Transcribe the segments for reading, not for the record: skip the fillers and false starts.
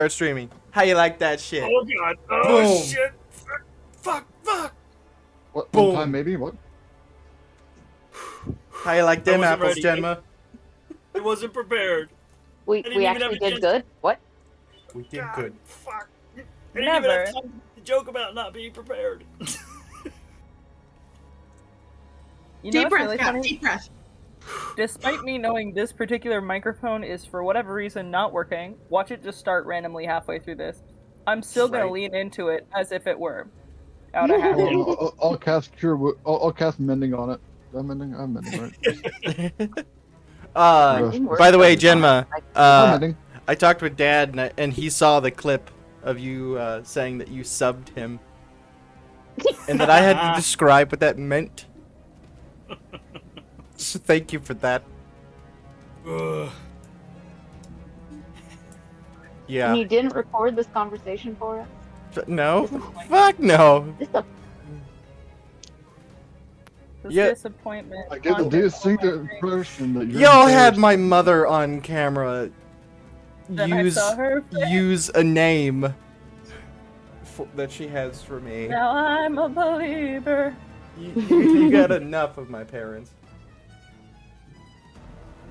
Start streaming. How you like that shit? Oh god. Oh Boom. shit. Fuck. What? Boom. One time maybe? What? How you like them wasn't apples, ready. Genma? I wasn't prepared. We didn't even have actually a did chance- good. What? We did God, good. Fuck. I didn't even Never. have time to joke about not being prepared. You know Deep what's breath, really yeah, funny? deep breath. Despite me knowing this particular microphone is for whatever reason not working, watch it just start randomly halfway through this. I'm still gonna Right. lean into it as if it were. Out of habit. Well, I'll cast cure. I'll cast mending on it. I'm mending, right? By the way, Genma, I'm mending. I talked with Dad, and he saw the clip of you saying that you subbed him, and that I had to describe what that meant. So thank you for that. Ugh. Yeah. And you didn't record this conversation for us? No. Fuck no. Just a This Yeah. disappointment. I get the haunted distinct all my dreams. impression that you're Y'all had embarrassed. my mother on camera Then I saw her face. use a name that she has for me. Now I'm a believer. You got enough of my parents.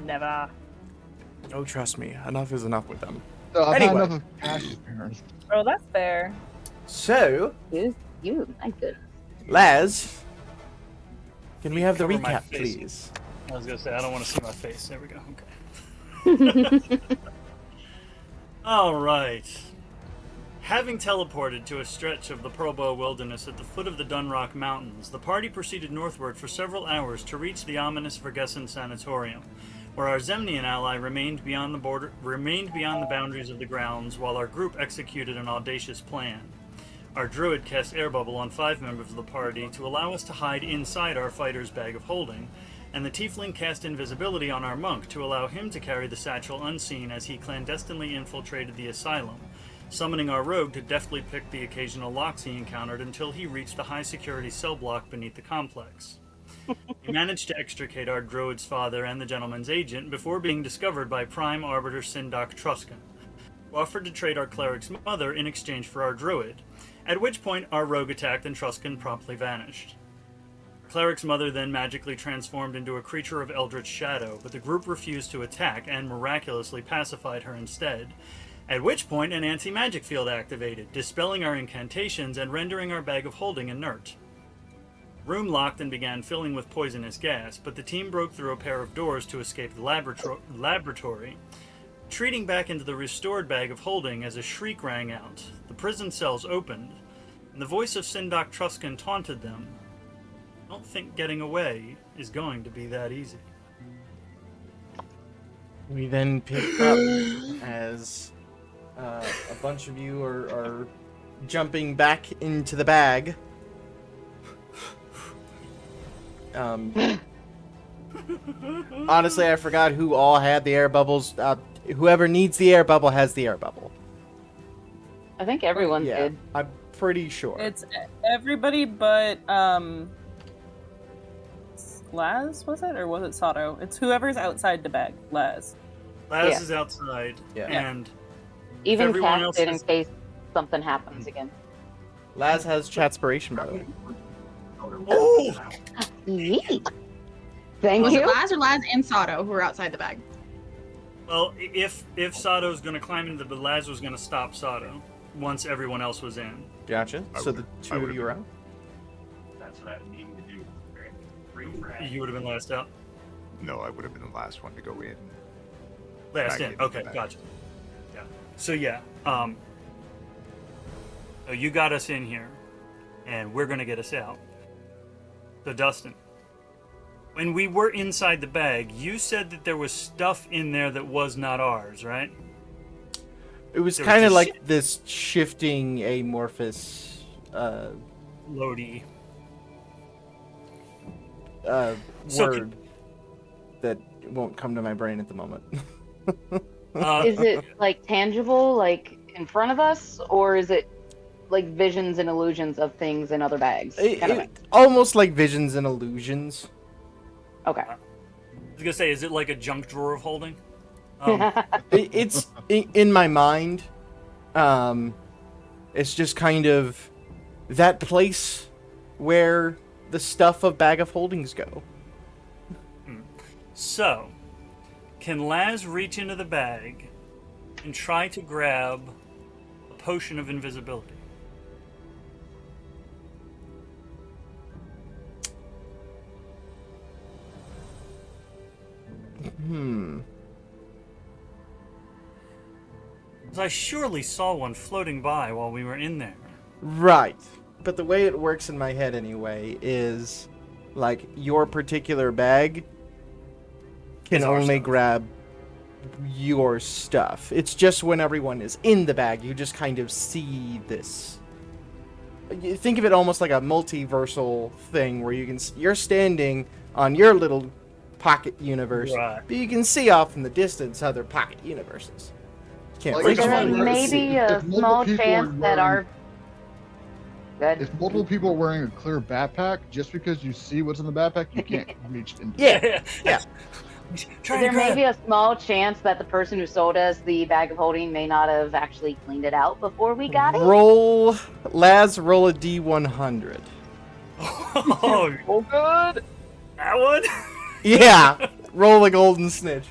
Never. Oh, trust me, enough is enough with them. No, I've Anyway. had enough of Cash's parents. Oh, that's fair. So, you, my goodness. Laz, can we have the Cover my recap, face. please? I was gonna say I don't want to see my face. There we go. Okay. All right. Having teleported to a stretch of the Probo wilderness at the foot of the Dunrock Mountains, the party proceeded northward for several hours to reach the ominous Vergessen Sanatorium, where our Zemnian ally remained beyond the boundaries of the grounds, while our group executed an audacious plan. Our druid cast air bubble on 5 members of the party to allow us to hide inside our fighter's bag of holding, and the tiefling cast invisibility on our monk to allow him to carry the satchel unseen as he clandestinely infiltrated the asylum, summoning our rogue to deftly pick the occasional locks he encountered until he reached the high-security cell block beneath the complex. He managed to extricate our druid's father and the gentleman's agent before being discovered by Prime Arbiter Sindak Truscan, who offered to trade our cleric's mother in exchange for our druid, at which point our rogue attacked and Truscan promptly vanished. Cleric's mother then magically transformed into a creature of eldritch shadow, but the group refused to attack and miraculously pacified her instead, at which point an anti-magic field activated, dispelling our incantations and rendering our bag of holding inert. Room locked and began filling with poisonous gas, but the team broke through a pair of doors to escape the laboratory, retreating back into the restored bag of holding as a shriek rang out. The prison cells opened, and the voice of Sindak Truscan taunted them. I don't think getting away is going to be that easy. We then pick up as a bunch of you are jumping back into the bag. Honestly, I forgot who all had the air bubbles. Whoever needs the air bubble has the air bubble. I think everyone Yeah, did. I'm pretty sure. It's everybody but Laz, was it? Or was it Sato? It's whoever's outside the bag. Laz. Laz Yeah. is outside, Yeah. and Even everyone cast else it in is- case something happens again. Laz has chatspiration, by the way. oh, Yeet. Thank Was it you. Laz or Laz and Sato who were outside the bag? well, if Sato's going to climb into the Laz was going to stop Sato once everyone else was in. Gotcha. So the two of you are out. That's what I needed to do. You would have been last out. No, I would have been the last one to go in. Last Back in. into Okay, the bag. gotcha. Yeah. So yeah, so you got us in here, and we're gonna get us out. So Dustin, when we were inside the bag, you said that there was stuff in there that was not ours, right? It was There was kind of just like this shifting amorphous Lodi. So word that won't come to my brain at the moment. Is it like tangible, like in front of us, or is it like visions and illusions of things in other bags? Kind of thing. Almost like visions and illusions. Okay. I was gonna say, is it like a junk drawer of holding? It's in my mind. It's just kind of that place where the stuff of Bag of Holdings go. So, can Laz reach into the bag and try to grab a potion of invisibility? Hmm. 'Cause I surely saw one floating by while we were in there. Right. But the way it works in my head anyway is like your particular bag can Is our only stuff. grab your stuff. It's just when everyone is in the bag, you just kind of see this. You think of it almost like a multiversal thing where you're standing on your little pocket universe, Right. but you can see off in the distance other pocket universes. Can't Like, reach if Is there them. someone- maybe a if multiple small people chance are that our... wearing- Good. If multiple people are wearing a clear backpack, just because you see what's in the backpack, you can't reach into Yeah. Yeah. Trying There to may grab. be a small chance that the person who sold us the bag of holding may not have actually cleaned it out before we got it. Roll a D100. Oh, Oh, good. that one? Yeah, roll a golden snitch.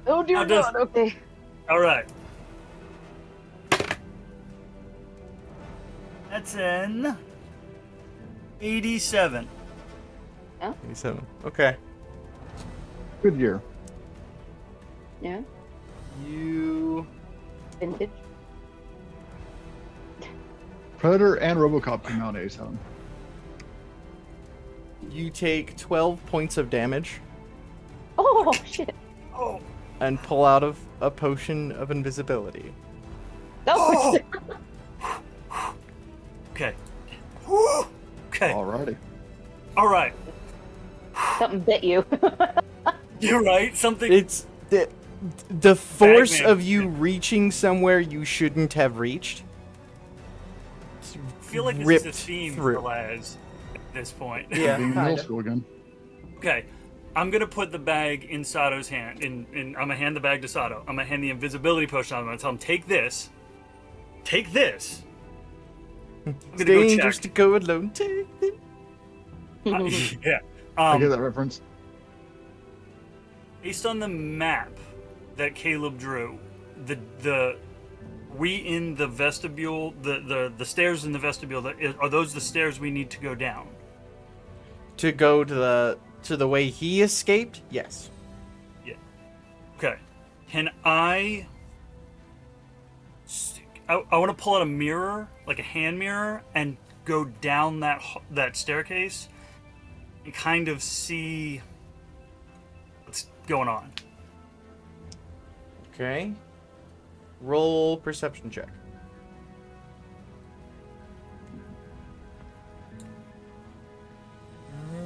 Oh dear How does- God. Okay. All right. That's an 87. 87. Okay. Good year. Yeah. You Vintage. Predator and RoboCop came out ASON. take 12 points of damage Oh shit. Oh, and pull out of a potion of invisibility. Oh. okay. Whew. Okay. Alrighty. All right. Something bit you. You're right. Something. It's the force Bagman. of you reaching somewhere you shouldn't have reached. I feel like this ripped is a theme through. for Laz at this point. Yeah, Being in middle kinda. school again. Okay. I'm gonna put the bag in Sato's hand, and I'm gonna hand the bag to Sato. I'm gonna hand the invisibility potion. I'm gonna tell him, take this. Take this. I'm It's gonna go dangerous check. to go alone. Take it. Yeah. I get Um, that reference. based on the map that Caleb drew, we in the vestibule, the stairs in the vestibule, are those the stairs we need to go down? To go to the way he escaped? Yes. Okay. Can I want to pull out a mirror, like a hand mirror, and go down that staircase and kind of see what's going on. Okay. Roll perception check.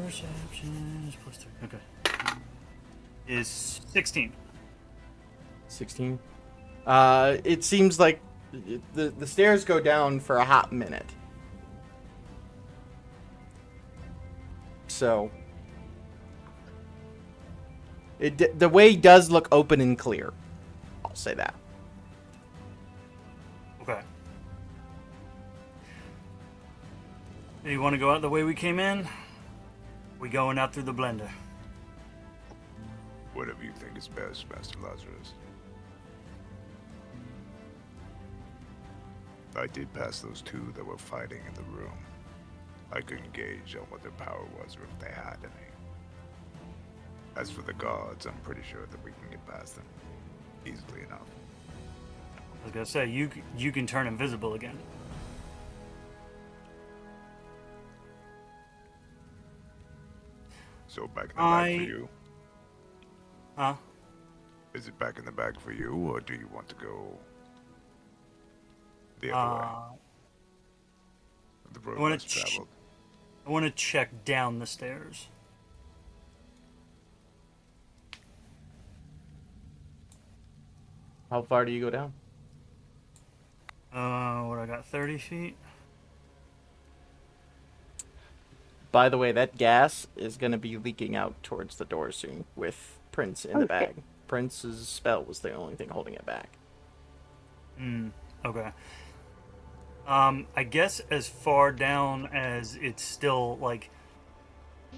Perception is plus 3. Okay. Is 16. 16. It seems like the stairs go down for a hot minute. So the way does look open and clear. I'll say that. Okay. You want to go out the way we came in? We going out through the blender. Whatever you think is best, Master Lazarus. I did pass those two that were fighting in the room. I couldn't gauge on what their power was or if they had any. As for the guards, I'm pretty sure that we can get past them easily enough. I was gonna say you can turn invisible again. So back in the bag for I- you? Huh? Is it back in the bag for you, or do you want to go the other way? The road wanna less traveled. I want to check down the stairs. How far do you go down? What I got? 30 feet. By the way, that gas is going to be leaking out towards the door soon with Prince in the Okay. bag. Prince's spell was the only thing holding it back. Okay. I guess as far down as it's still like,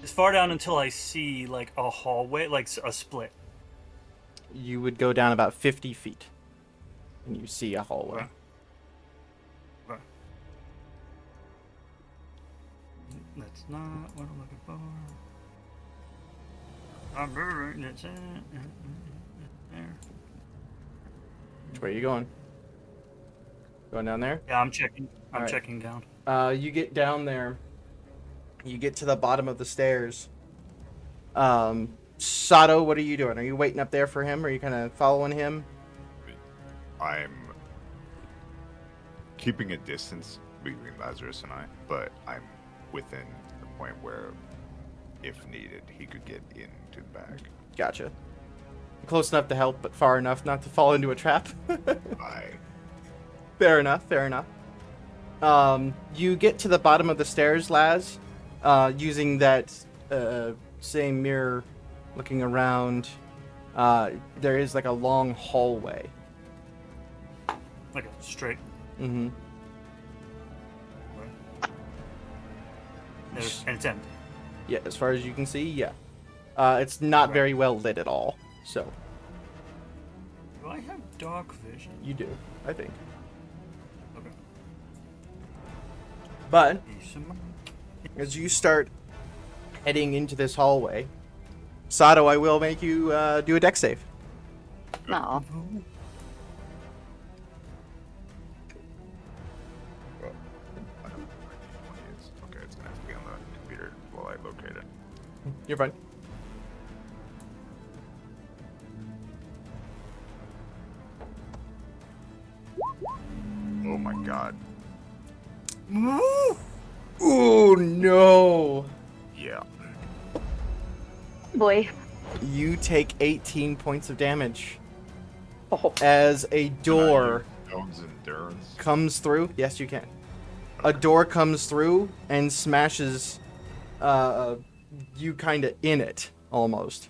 as far down until I see like a hallway, like a split. You would go down about 50 feet, and you see a hallway. Okay. Okay. That's not what I'm looking for. That's it. There. Which way are you going? Going down there? Yeah, I'm checking. I'm Alright. checking down. You get down there. You get to the bottom of the stairs. Sato, what are you doing? Are you waiting up there for him? Or are you kind of following him? I'm keeping a distance between Lazarus and I, but I'm within the point where, if needed, he could get into the bag. Gotcha. Close enough to help, but far enough not to fall into a trap. Fair enough, fair enough. You get to the bottom of the stairs, Laz, using that same mirror, looking around. There is like a long hallway. Like a straight. Mm-hmm. And it's empty. Yeah, as far as you can see, yeah. It's not very well lit at all, so Do I have dark vision? you do, I think. Okay. But Decent. as you start heading into this hallway, Sato, I will make you do a dex save. No. Well, I don't know where D20 is. Okay, it's gonna have to be on the computer while I locate it. You're fine. Oh my god. Oh no! Yeah. Boy. You take 18 points of damage Oh. as a door Stone's endurance. comes through. Yes, you can. A door comes through and smashes you kind of in it, almost.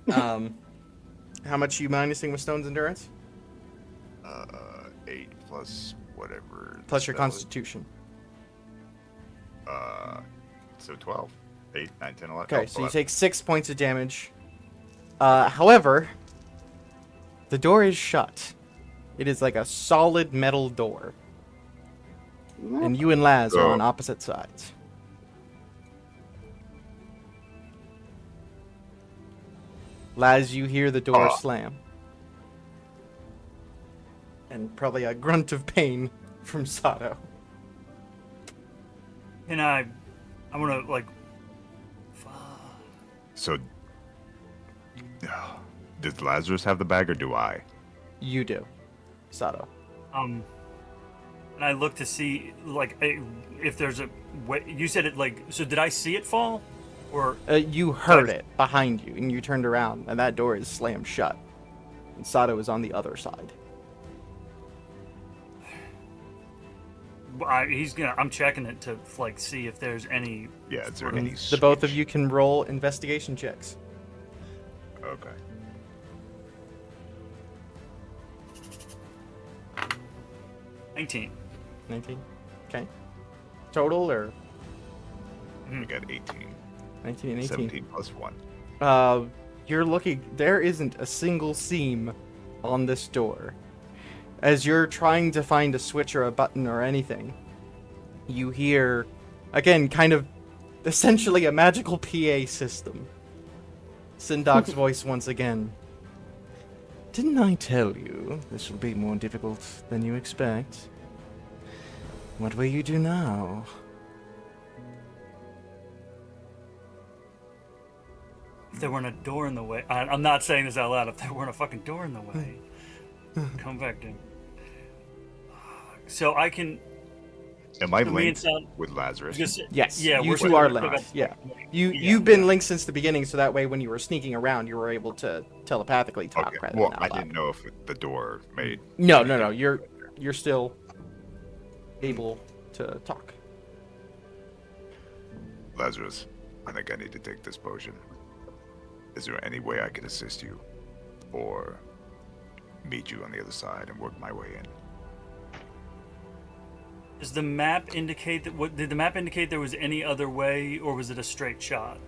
How much are you minusing with Stone's Endurance? 8 plus whatever. Plus your spell is. Constitution. So 12. 8, 9, 10, 11. Okay, oh, so you 11. take 6 points of damage. However, the door is shut. It is like a solid metal door. And you and Laz are on opposite sides. Laz, you hear the door slam. And probably a grunt of pain from Sato. And I want to like. So, does Lazarus have the bag or do I? You do, Sato. And I look to see like if there's a way. You said it like. So did I see it fall, or You heard it behind you, and you turned around, and that door is slammed shut. And Sato is on the other side. I'm checking it to like see if there's any. Yeah, is there sort of- any The both of switch? you can roll investigation checks. Okay. $19. 19. Okay. Total or We got 18. 19 and 18. 17 plus 1. You're looking. There isn't a single seam on this door. As you're trying to find a switch or a button or anything, you hear, again, kind of essentially a magical PA system. Sindok's voice once again. Didn't I tell you this will be more difficult than you expect? What will you do now? If there weren't a door in the way, I'm not saying this out loud. If there weren't a fucking door in the way, come back in. So I can. Am I me and linked Sal- with Lazarus? Yes, Yeah, you we're two are still- linked. Yeah, Yeah, you've been linked since the beginning, so that way when you were sneaking around, you were able to telepathically talk Okay. rather Well, than I out loud. didn't know if the door made. No. You're still able to talk. Lazarus, I think I need to take this potion. Is there any way I can assist you? Or meet you on the other side and work my way in? Does the map indicate that? What did the map indicate? There was any other way, or was it a straight shot?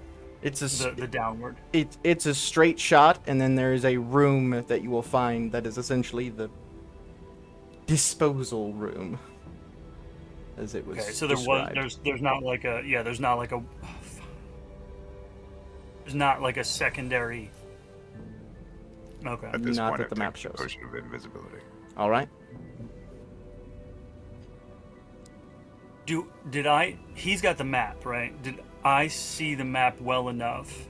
It's a The downward. it's a straight shot, and then there is a room that you will find that is essentially the disposal room, as it was. Okay, so there described. there's not like a there's not like a there's not like a secondary. Okay. At this Not point, that the I've map taken shows. Potion of invisibility. All right. He's got the map, right? Did I see the map well enough?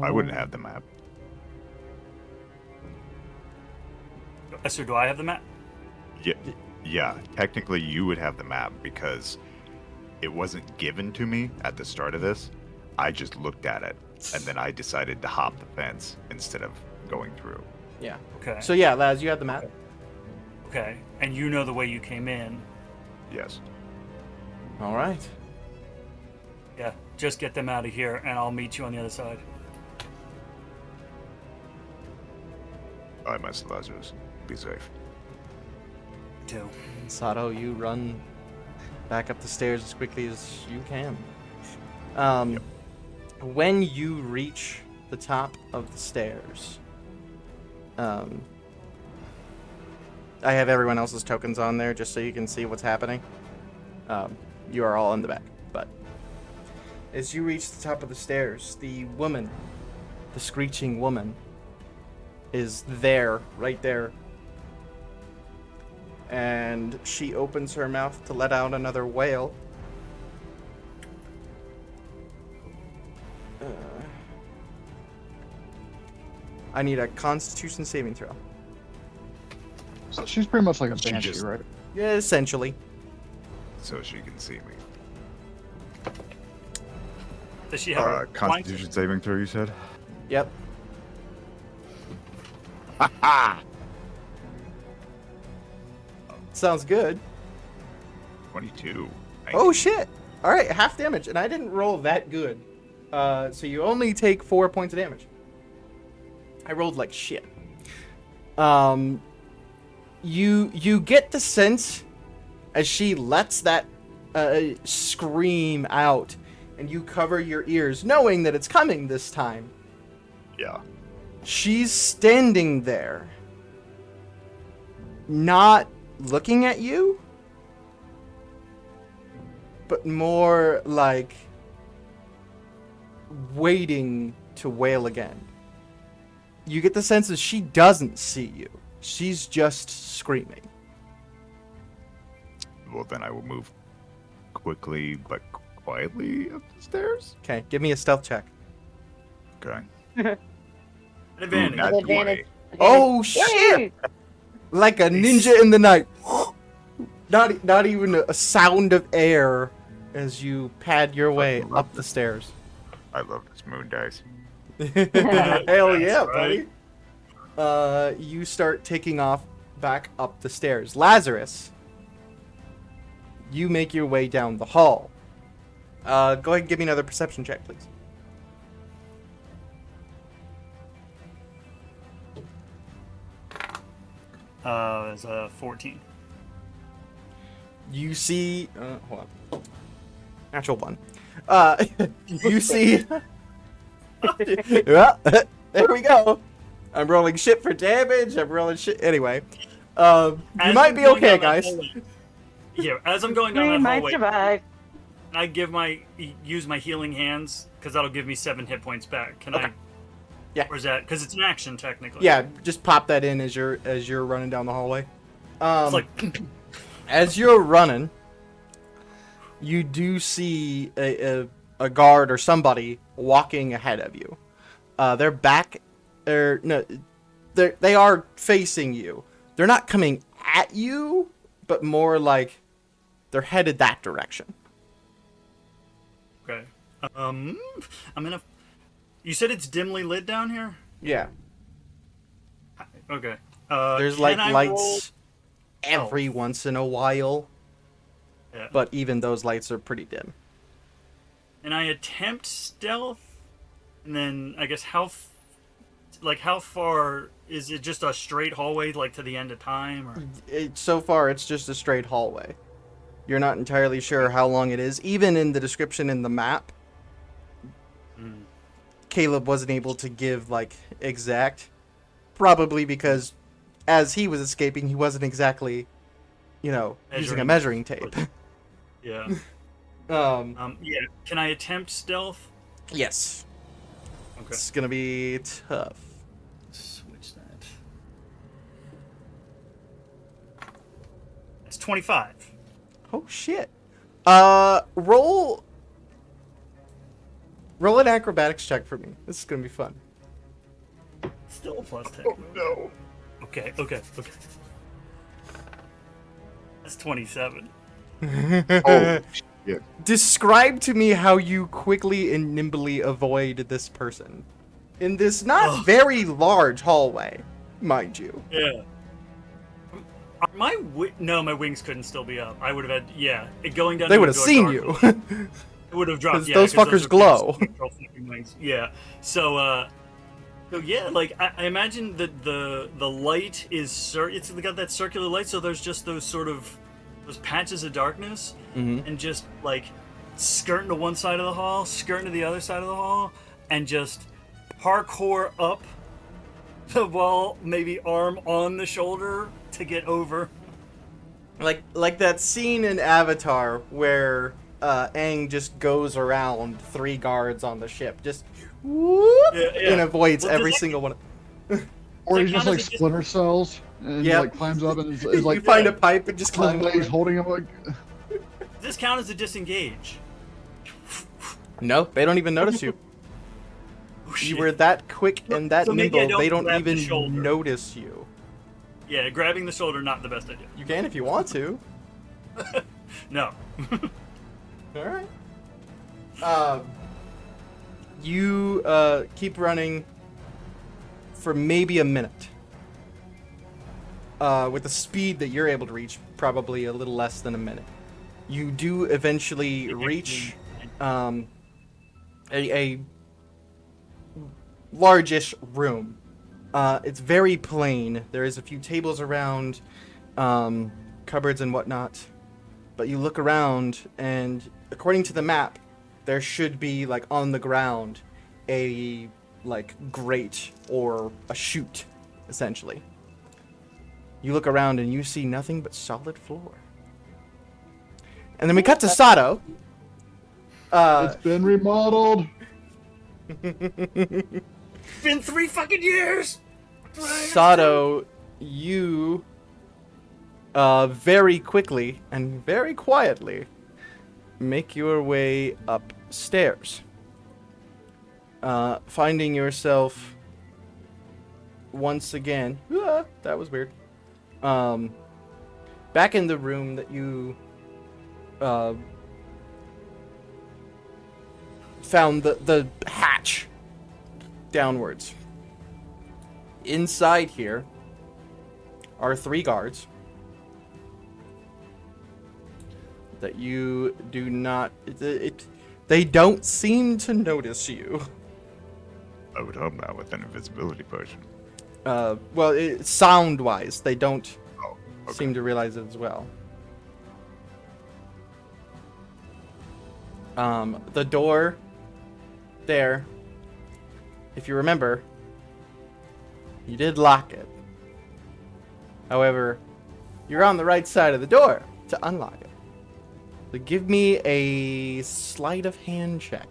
I wouldn't have the map. So do I have the map? Yeah, technically you would have the map because it wasn't given to me at the start of this. I just looked at it, and then I decided to hop the fence instead of going through. Yeah. Okay. So yeah, Laz, you have the map. Okay. And you know the way you came in. Yes. All right. Yeah. Just get them out of here, and I'll meet you on the other side. All right, Master Lazarus. Be safe. Too. Sato, you run back up the stairs as quickly as you can. When you reach the top of the stairs, I have everyone else's tokens on there just so you can see what's happening. You are all in the back, but as you reach the top of the stairs, the woman, the screeching woman, is there, right there. And she opens her mouth to let out another wail. I need a Constitution saving throw. So she's pretty much like a She banshee, just- right? Yeah, essentially. So she can see me. Does she have a Constitution saving throw, you said? Yep. Ha! Sounds good. 22. Oh shit! All right, half damage, and I didn't roll that good. So you only take 4 points of damage. I rolled like shit. You get the sense as she lets that scream out, and you cover your ears, knowing that it's coming this time. Yeah. She's standing there, not looking at you, but more like waiting to wail again. You get the sense that she doesn't see you. She's just screaming. Well, then I will move quickly but quietly up the stairs. Okay, give me a stealth check. Okay. advantage. Ooh, not Advantage. 20. Oh shit! Like a ninja in the night. Not even a sound of air as you pad your way up the stairs. I love this moon dice. Hell yeah, right. buddy. You start taking off back up the stairs. Lazarus, you make your way down the hall. Go ahead and give me another perception check, please. It's a 14. You see... hold on. Natural one. You see... Yeah, there we go. I'm rolling shit for damage. I'm rolling shit... Anyway. You As might I'm be going okay, down that guys. hallway- Yeah, as I'm going We down that might hallway, survive. can I use my healing hands because that'll give me 7 hit points back. Can I? Yeah. Or is that because it's an action technically? Yeah, just pop that in as you're running down the hallway. It's like As you're running, you do see a guard or somebody walking ahead of you. They're back, or no, they are facing you. They're not coming at you, but more like they're headed that direction. okay. I'm gonna. You said it's dimly lit down here. Yeah, Okay. there's can like I lights roll- every once in a while, Yeah. but even those lights are pretty dim. And I attempt stealth, and then I guess how like how far is it? Just a straight hallway, like to the end of time, or So far, it's just a straight hallway. You're not entirely sure how long it is. Even in the description in the map, Mm. Caleb wasn't able to give like exact. Probably because as he was escaping, he wasn't exactly, using a measuring tape. yeah. Um. Yeah. Can I attempt stealth? Yes. Okay. It's gonna be tough. Switch that. It's 25. Oh shit. Roll an acrobatics check for me. This is gonna be fun. Still a plus 10. Oh no. Okay. That's 27. Oh shit. Describe to me how you quickly and nimbly avoid this person in this not Ugh. very large hallway, mind you. Yeah. No, my wings couldn't still be up. I would have had, going down. They to would a have dark seen hole, you. It would have dropped. 'Cause Yeah, those fuckers are glow. control fucking wings. Yeah. So yeah, like I imagine that the light is it's got that circular light. So there's just those patches of darkness, and just like skirting to one side of the hall, skirting to the other side of the hall, and just parkour up the wall, maybe arm on the shoulder to get over. Like that scene in Avatar where Aang just goes around 3 guards on the ship, just whoop, Yeah. and avoids Well, every does that- single one. Or he Does that just count like as a splinter cells and Yep. like climbs up and is like you find a pipe and just climb he's over. holding him like. Does this count as a disengage? No, they don't even notice you. Oh, You shit. were that quick and that So maybe I nimble, they don't grab the even shoulder. notice you. Yeah, grabbing the shoulder, not the best idea. You can if you want to. No. Alright. You keep running for maybe a minute. With the speed that you're able to reach, probably a little less than a minute. You do eventually reach a largish room. It's very plain. There is a few tables around, cupboards and whatnot. But you look around, and according to the map, there should be, like, on the ground, a, like, grate or a chute, essentially. You look around, and you see nothing but solid floor. And then we cut to Sato. It's been remodeled. Been 3 fucking years! Sato, you very quickly and very quietly make your way upstairs, finding yourself once again. That was weird. Back in the room that you found the hatch downwards. Inside here are 3 guards that you do not. They don't seem to notice you. I would hope not with an invisibility potion. Well, sound-wise, they don't Oh, okay. seem to realize it as well. The door there, if you remember, you did lock it. However, you're on the right side of the door to unlock it. So give me a sleight of hand check.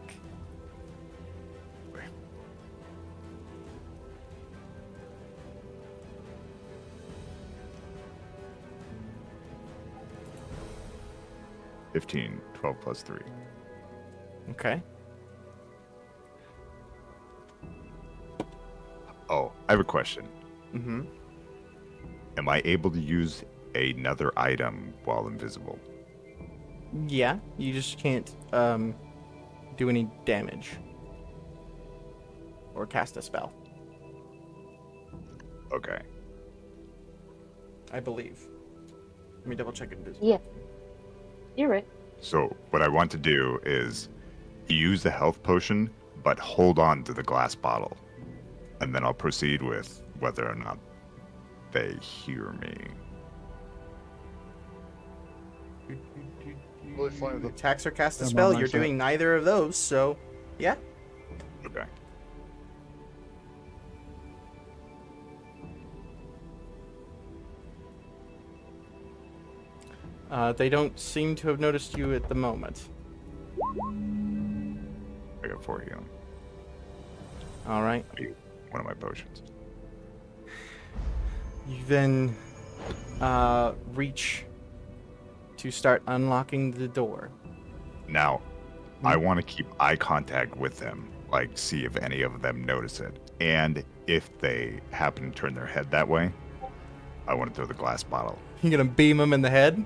$15, 12 plus 3. Okay. Oh, I have a question. Mm-hmm. Am I able to use another item while invisible? Yeah, you just can't do any damage or cast a spell, Okay. I believe. Let me double check it. Yeah. You're right. So what I want to do is use the health potion, but hold on to the glass bottle. And then I'll proceed with whether or not they hear me. Really funny. The Attacks or cast a Yeah, spell. mine You're likes that. doing neither of those, so yeah. Okay. They don't seem to have noticed you at the moment. I got 4 healing. All right. One of my potions. You then reach to start unlocking the door. Now, I want to keep eye contact with them, like see if any of them notice it. And if they happen to turn their head that way, I want to throw the glass bottle. You're gonna beam them in the head.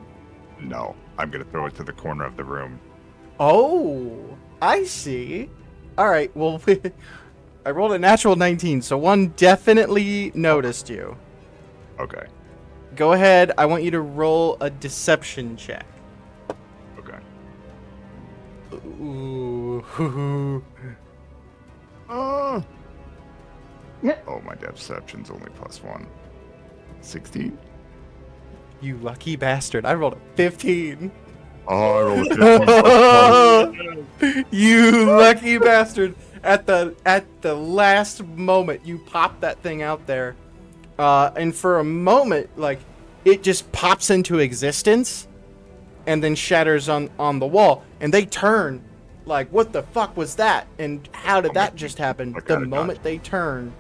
No, I'm going to throw it to the corner of the room. Oh, I see. All right. Well, I rolled a natural 19, so one definitely noticed you. Okay. Go ahead. I want you to roll a deception check. Okay. Ooh. Oh, my deception's only +1. 16? You lucky bastard. I rolled a 15. Oh, I rolled a 15 +1. You lucky bastard. At the last moment, you pop that thing out there. And for a moment, like, it just pops into existence and then shatters on the wall. And they turn, like, what the fuck was that? And how did that just happen? Like, The out of moment dodge. they turn,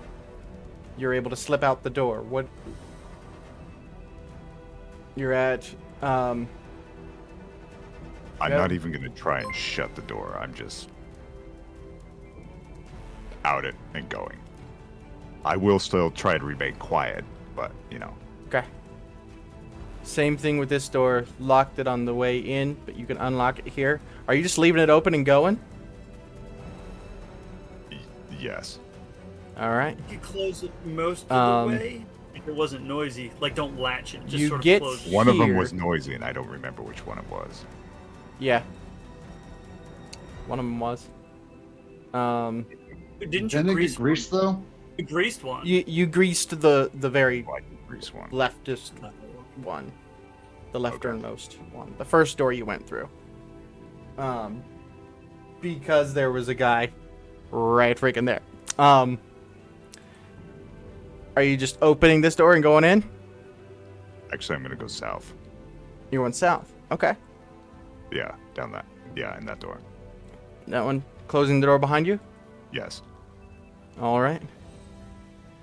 you're able to slip out the door. What? You're at, I'm Yep. not even going to try and shut the door. I'm just out it and going. I will still try to remain quiet, but, you know. okay. Same thing with this door. Locked it on the way in, but you can unlock it here. Are you just leaving it open and going? Yes. All right. You could close it most of Um, the way if it wasn't noisy. Like, don't latch it. Just You sort of get close it. One of them Here. was noisy, and I don't remember which one it was. Yeah. One of them was. Didn't you Didn't it grease get greased though? You greased one. You greased the very Oh, I did grease one. leftist one, the lefternmost one, the first door you went through. Because there was a guy right freaking there. Are you just opening this door and going in? Actually, I'm going to go south. You went south. Okay. Yeah, down that. Yeah, in that door. That one closing the door behind you. Yes. All right.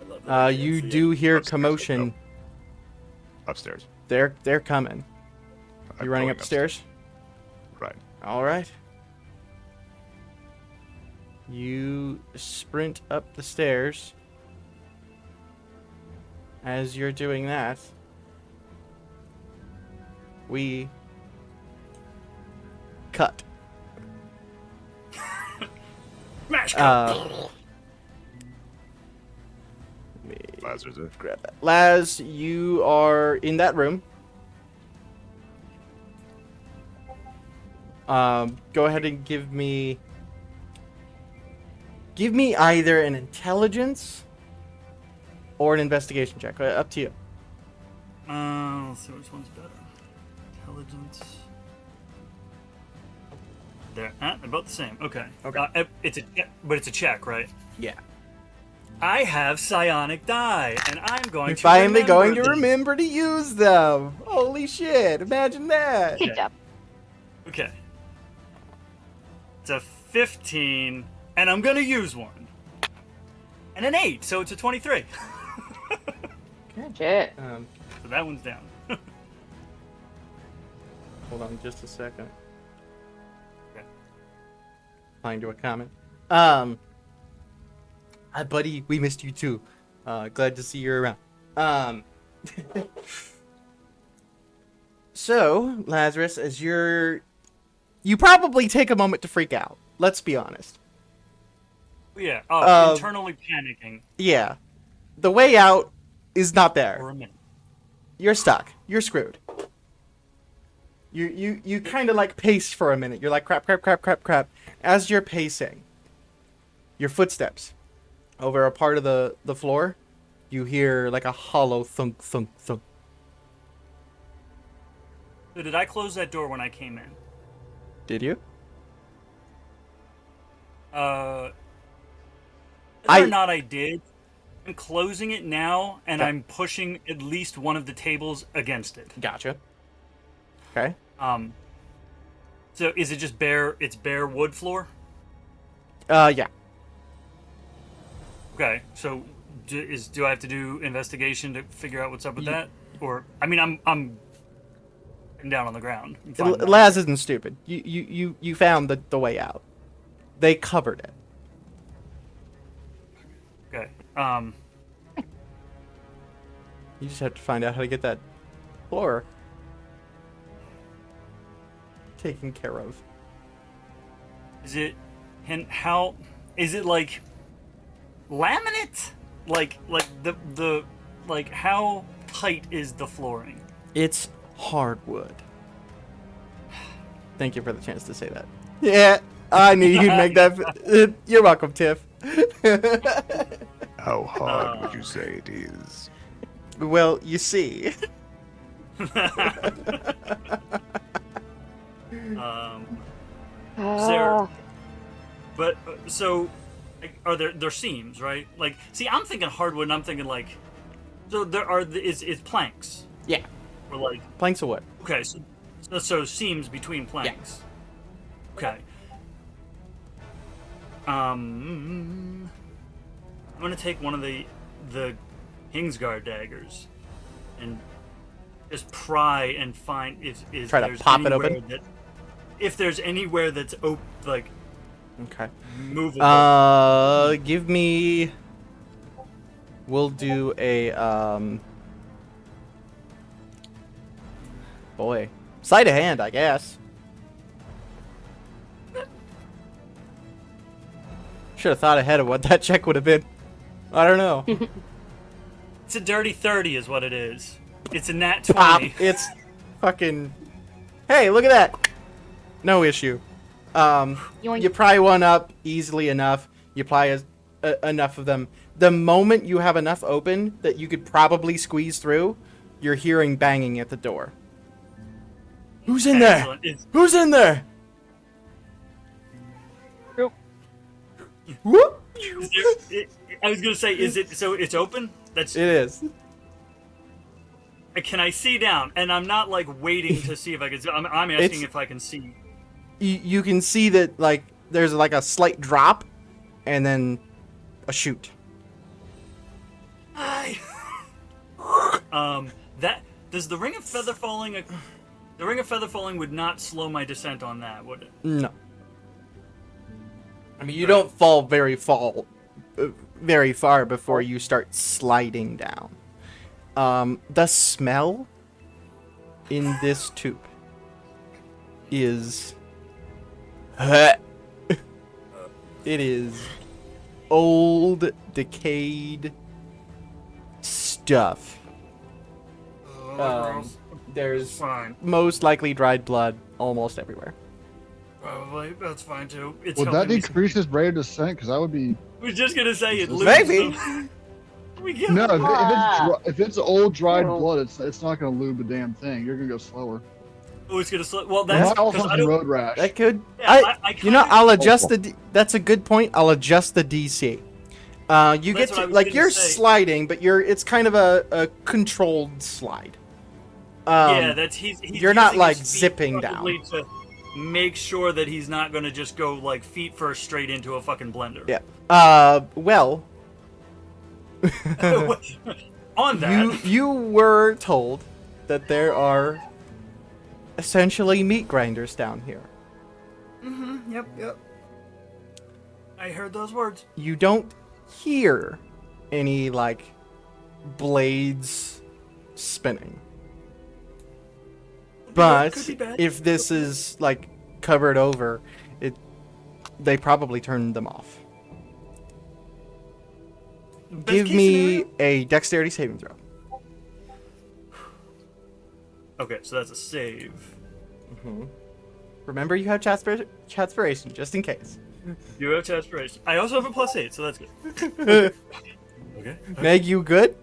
I love that I can't You see it. do hear Upstairs, commotion. Upstairs. They're coming. I'm You running going upstairs? Right. All right. You sprint up the stairs. As you're doing that, we cut. Smash cut. Let me Lazarus. grab that. Laz, you are in that room. Go ahead and give me either an intelligence or an investigation check. Up to you. Let's see which one's better. Intelligence. They're about the same. Okay. Okay. But it's a check, right? Yeah. I have psionic die, and I'm going You're to finally going to them. remember to use them. Holy shit! Imagine that. Good job. Okay. It's a 15, and I'm gonna use one. And an 8, so it's a 23. Shit. So that one's down. Hold on just a second. Okay. Replying to a comment. Hi, buddy. We missed you too. Glad to see you around. So, Lazarus, as you probably take a moment to freak out. Let's be honest. Yeah. Um, Internally panicking Yeah. The way out is not there. for a minute. You're stuck. You're screwed. You kind of like pace for a minute. You're like crap. As you're pacing, your footsteps over a part of the floor, you hear like a hollow thunk, thunk, thunk. So did I close that door when I came in? Did you? Whether I- or not I did, I'm closing it now, and Okay. I'm pushing at least one of the tables against it. Gotcha. Okay. So is it just bare? It's bare wood floor. Yeah. Okay. So do I have to do investigation to figure out what's up with Ye- that? Or I mean, I'm down on the ground. I'm fine now. Laz isn't stupid. You found the way out. They covered it. Okay. You just have to find out how to get that floor taken care of. Is it? And how? Is it like laminate? Like the like how tight is the flooring? It's hardwood. Thank you for the chance to say that. Yeah, I knew you'd make that. You're welcome, Tiff. How hard would you say it is? Well, you see. There, but so like, are there seams, right? Like, see, I'm thinking hardwood, and I'm thinking like, so there are it's planks, Yeah, or like, planks of wood. okay, so seams between planks. Okay. I'm gonna take one of the Kingsguard daggers and just pry and find if Try to there's pop it anywhere open? that if there's anywhere that's like Okay. movable. Give me. We'll do a Boy, sleight of hand, I guess. Should have thought ahead of what that check would have been. I don't know. It's a dirty 30 is what it is. It's a nat Pop. 20. It's fucking. Hey, look at that. No issue. Yoink. You pry one up easily enough. You pry enough of them. The moment you have enough open that you could probably squeeze through, you're hearing banging at the door. Who's in there? Excellent. Who's in there? Nope. Whoop. I was gonna say, is it so? It's open. That's. It is. Can I see down? And I'm not like waiting to see if I can. I'm asking It's- if I can see. You can see that like there's like a slight drop, and then a chute. Hi. That does the ring of feather falling. The ring of feather falling would not slow my descent on that, would it? No. I mean, you don't fall very far before you start sliding down. The smell in this tube is it is old, decayed stuff. Gross. There's Fine. most likely dried blood almost everywhere. Probably that's fine too. It's Would that helping me- decrease his rate of descent? Because I would be. I was just gonna say it. Maybe. loses them. We get No, Ah. if it's old dried Oh. blood, it's not going to lube a damn thing. You're going to go slower. Oh, it's gonna slow. Well, You that's might also because have I some don't. road rash. That could. Yeah, I You know, kinda- I'll adjust that's a good point. I'll adjust the DC. You That's get what I to was like gonna you're say. sliding, but it's kind of a controlled slide. Yeah, that's he's you're not, using like, his feet zipping down. probably to make sure that he's not gonna just go like feet first straight into a fucking blender. Yeah. Well, On that, you were told that there are essentially meat grinders down here. Yep. I heard those words. You don't hear any like blades spinning. But Could be bad. if this is like covered over, they probably turned them off. Best Give case me scenario- a dexterity saving throw. Okay, so that's a save. Remember, you have Chatspiration just in case. You have aspiration. I also have a +8, so that's good. Okay. Meg, you good?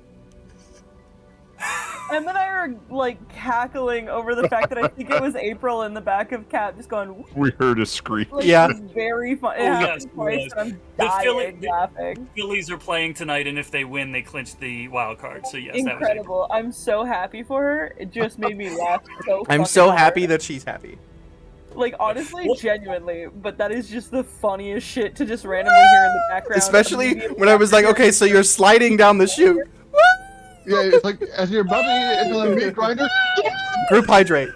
Em and I are like cackling over the fact that I think it was April in the back of Cat just going We heard a screech. like Yeah. it's very fun. It Oh, happened yes, twice yes. and I'm The Philly- dying laughing. Phillies are playing tonight, and if they win, they clinch the wild card. So yes, that was Incredible. I'm so happy for her. It just made me laugh so I'm fucking so hard. happy that she's happy. Like honestly, What? genuinely, but that is just the funniest shit to just randomly hear in the background. Especially immediately when I was like, after okay, so you're sliding down the chute. Yeah, it's like as you're about to get into the meat grinder. Group hydrate.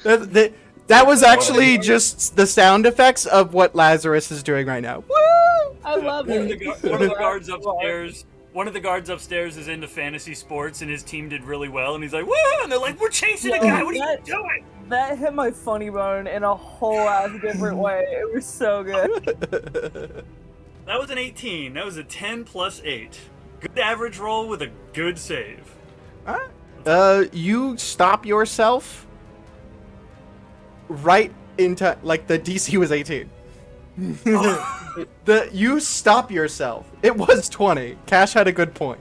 That was actually just the sound effects of what Lazarus is doing right now. Woo! I love One of it. the guards upstairs. One of the guards upstairs is into fantasy sports, and his team did really well. And he's like, "Woo!" And they're like, "We're chasing a guy. What are you doing?" That hit my funny bone in a whole ass different way. It was so good. That was an 18. That was a 10 plus 8. Good average roll with a good save. You stop yourself right into like the DC was 18. You stop yourself. It was 20. Cash had a good point.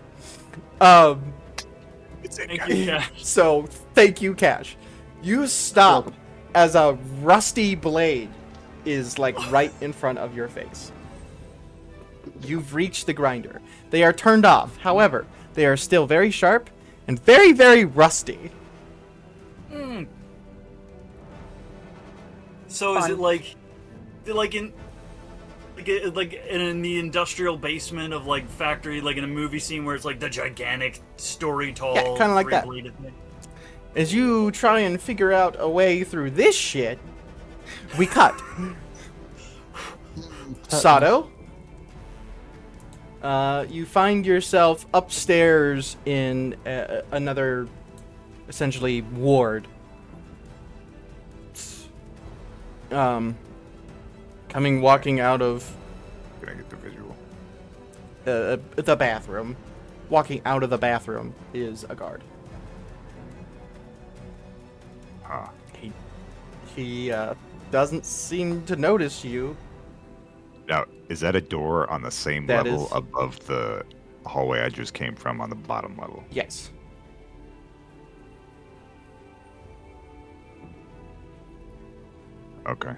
Thank you, Cash. So thank you, Cash. You stop as a rusty blade is like right in front of your face. You've reached the grinder. They are turned off. However, they are still very sharp and very, very rusty. So is it like in the industrial basement of like factory, like in a movie scene where it's like the gigantic story tall, Yeah, kinda like that. three-bladed thing? As you try and figure out a way through this shit, we cut. Sato, you find yourself upstairs in another, essentially, ward. Walking out of Can I get the visual? the bathroom. Walking out of the bathroom is a guard. Huh. He doesn't seem to notice you. Now, is that a door on the same That level is- above the hallway I just came from on the bottom level? Yes. Okay.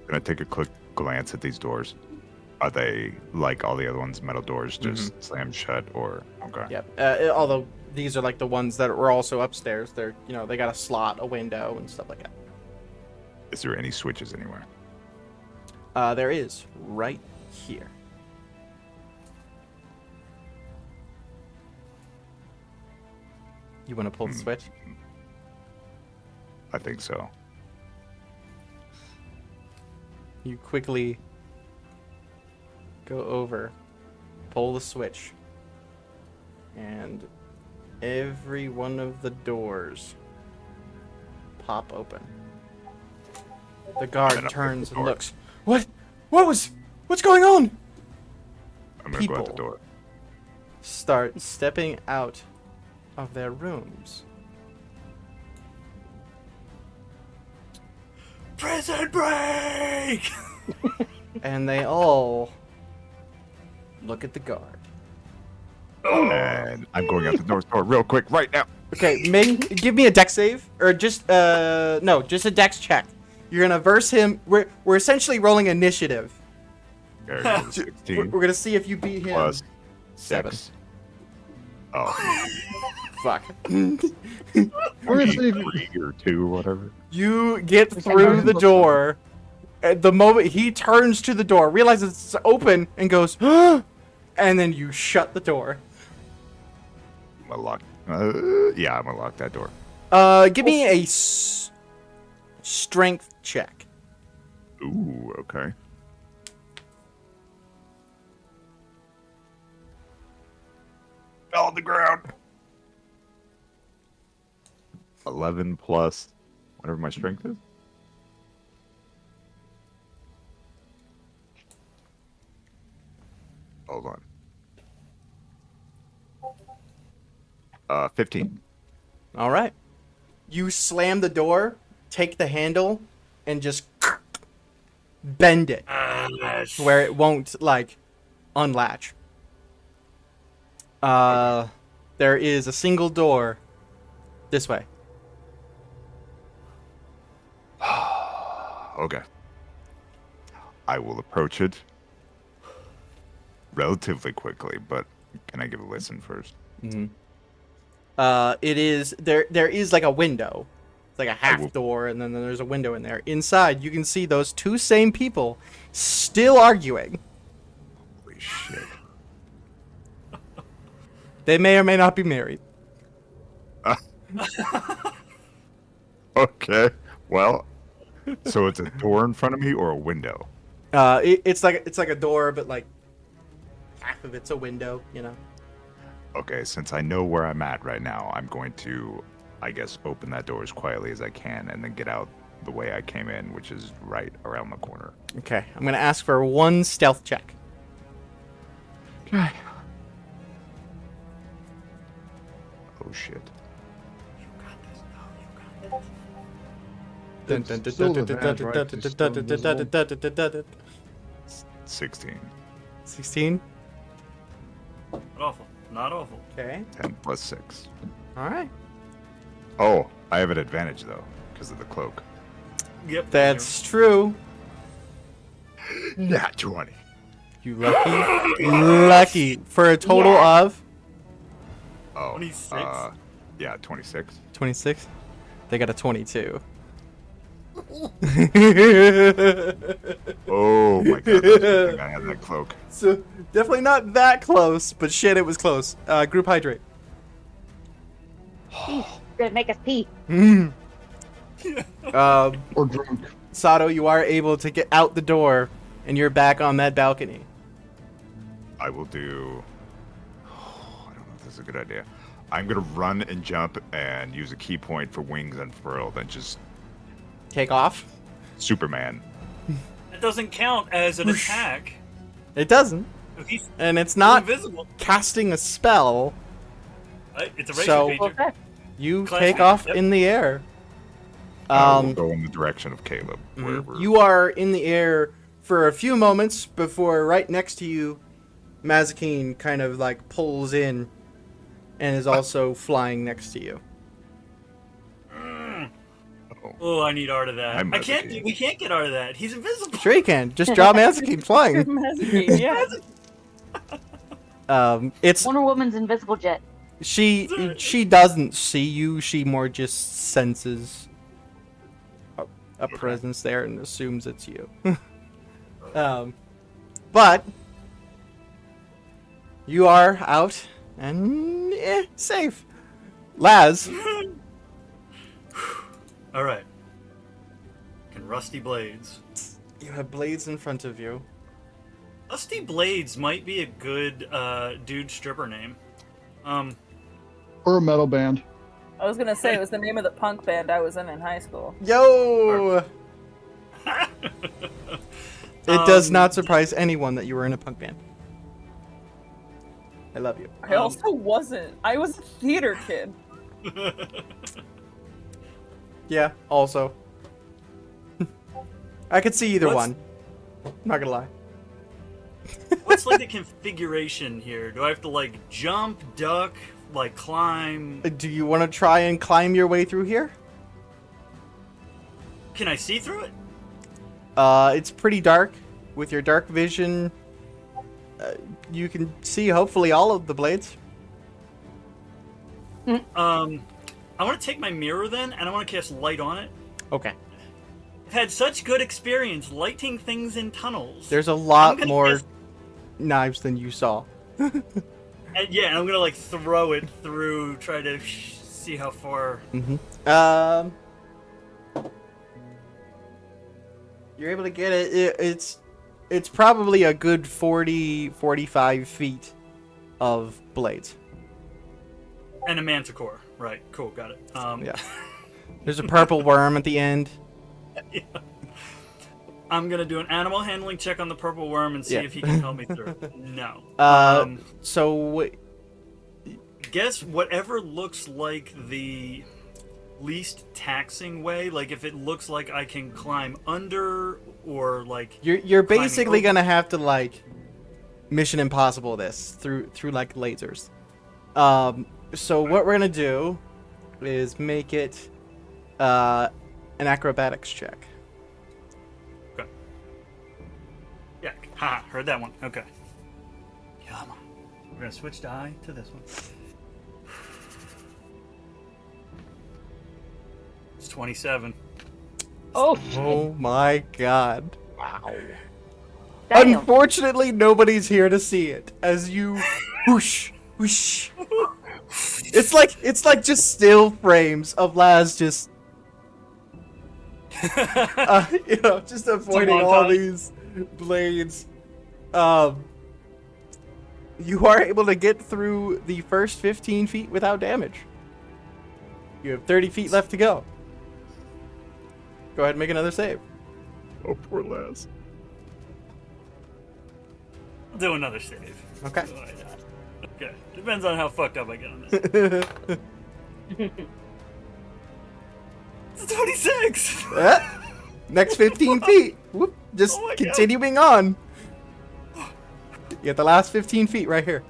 Gonna take a quick glance at these doors. Are they like all the other ones, metal doors, just slammed shut, or okay? Yep. Although these are like the ones that were also upstairs. They're, they got a slot, a window, and stuff like that. Is there any switches anywhere? There is right here. You want to pull the switch? I think so. You quickly go over, pull the switch, and every one of the doors pop open. The guard And up turns the and door. looks. What's going on? I'm gonna go out the People. door. Start stepping out of their rooms. Prison break. And they all look at the guard. And I'm going out the door real quick right now. Okay, give me a dex save, or just just a dex check. You're gonna verse him. We're essentially rolling initiative. Okay, We're 16 gonna see if you beat him. plus 7. 6. Oh, Fuck. We're gonna see if 3 or 2, whatever. You get through the door. At the moment he turns to the door, realizes it's open, and goes, and then you shut the door. I'm gonna lock. Yeah, I'm gonna lock that door. Give me a strength check. Ooh, okay. Fell on the ground. 11 plus whatever my strength is. Hold on. 15. All right. You slam the door, take the handle, and just bend it where it won't like unlatch. There is a single door this way. Okay. I will approach it relatively quickly, but can I give a listen first? It is there is like a window. It's like a half door, and then there's a window in there. Inside, you can see those two same people still arguing. Holy shit. They may or may not be married. Okay. Well, so it's a door in front of me or a window? It's like a door, but like half of it's a window, you know. Okay, since I know where I'm at right now, I'm going to, I guess, open that door as quietly as I can and then get out the way I came in, which is right around the corner. Okay, I'm gonna ask for one stealth check. Okay. Oh shit. It's still advantage, right? It's still invisible. 16. 16. Not awful. Not awful. Okay. 10 plus 6. All right. Oh, I have an advantage though, because of the cloak. Yep. That's true. Nat 20. You lucky. Lucky for a total of Oh, 26. Yeah, 26. 26. They got a 22. Oh my god, that's a good thing I had that cloak. So definitely not that close, but shit, it was close. Group hydrate. Gonna make us pee. Or drunk. Sato, you are able to get out the door, and you're back on that balcony. I will do... I don't know if this is a good idea. I'm gonna run and jump and use a key point for wings unfurl, then just Take off. Superman. That doesn't count as an attack. It doesn't, He's and it's not invisible. casting a spell. Right? It's a racial So- feature. Okay. You Class take feat, off yep. in the air. We'll go in the direction of Caleb. Wherever. You are in the air for a few moments before right next to you, Mazikeen kind of like pulls in and is also flying next to you. Oh, I need art of that. I'm I can't. Mazikeen. We can't get art of that. He's invisible. Sure you can. Just draw Mazikeen flying. yeah. It's Wonder Woman's invisible jet. she doesn't see you. She more just senses a presence there and assumes it's you. But you are out and safe. Laz, All right. And Rusty Blades. you have blades in front of you. Rusty Blades might be a good dude stripper name. Or a metal band. I was gonna say it was the name of the punk band I was in high school. Yo! It does not surprise anyone that you were in a punk band. I love you. I also wasn't. I was a theater kid. Yeah, also. I could see either What's- one. I'm not gonna lie. What's like the configuration here? Do I have to like jump, duck, like climb? Do you want to try and climb your way through here? Can I see through it? It's pretty dark. With your dark vision, you can see hopefully all of the blades. I want to take my mirror then, and I want to cast light on it. Okay. I've had such good experience lighting things in tunnels. There's a I'm lot gonna more cast- knives than you saw. And yeah, and I'm gonna like throw it through, try to see how far. You're able to get it. It's probably a good 40-45 feet of blades. And a manticore. Right, cool, got it. Yeah. There's a purple worm at the end. I'm gonna do an animal handling check on the purple worm and see Yeah. if he can help me through. No. So Guess whatever looks like the least taxing way? Like if it looks like I can climb under or like You're climbing basically over? gonna have to like Mission Impossible this through like lasers. So what we're gonna do is make it an acrobatics check. Okay. Yeah, haha, heard that one. Okay. Come on. We're gonna switch die to this one. It's 27. Oh, Oh my god. Wow. Damn. Unfortunately, nobody's here to see it as you whoosh whoosh. It's like just still frames of Laz just just avoiding all montage. these blades. You are able to get through the first 15 feet without damage. You have 30 feet left to go. Go ahead and make another save. Oh, poor Laz. I'll do another save. Okay. Why not? Okay. Depends on how fucked up I get on this. It's 26! Next 15 feet. Whoop, just Oh my God. continuing on. You get the last 15 feet right here.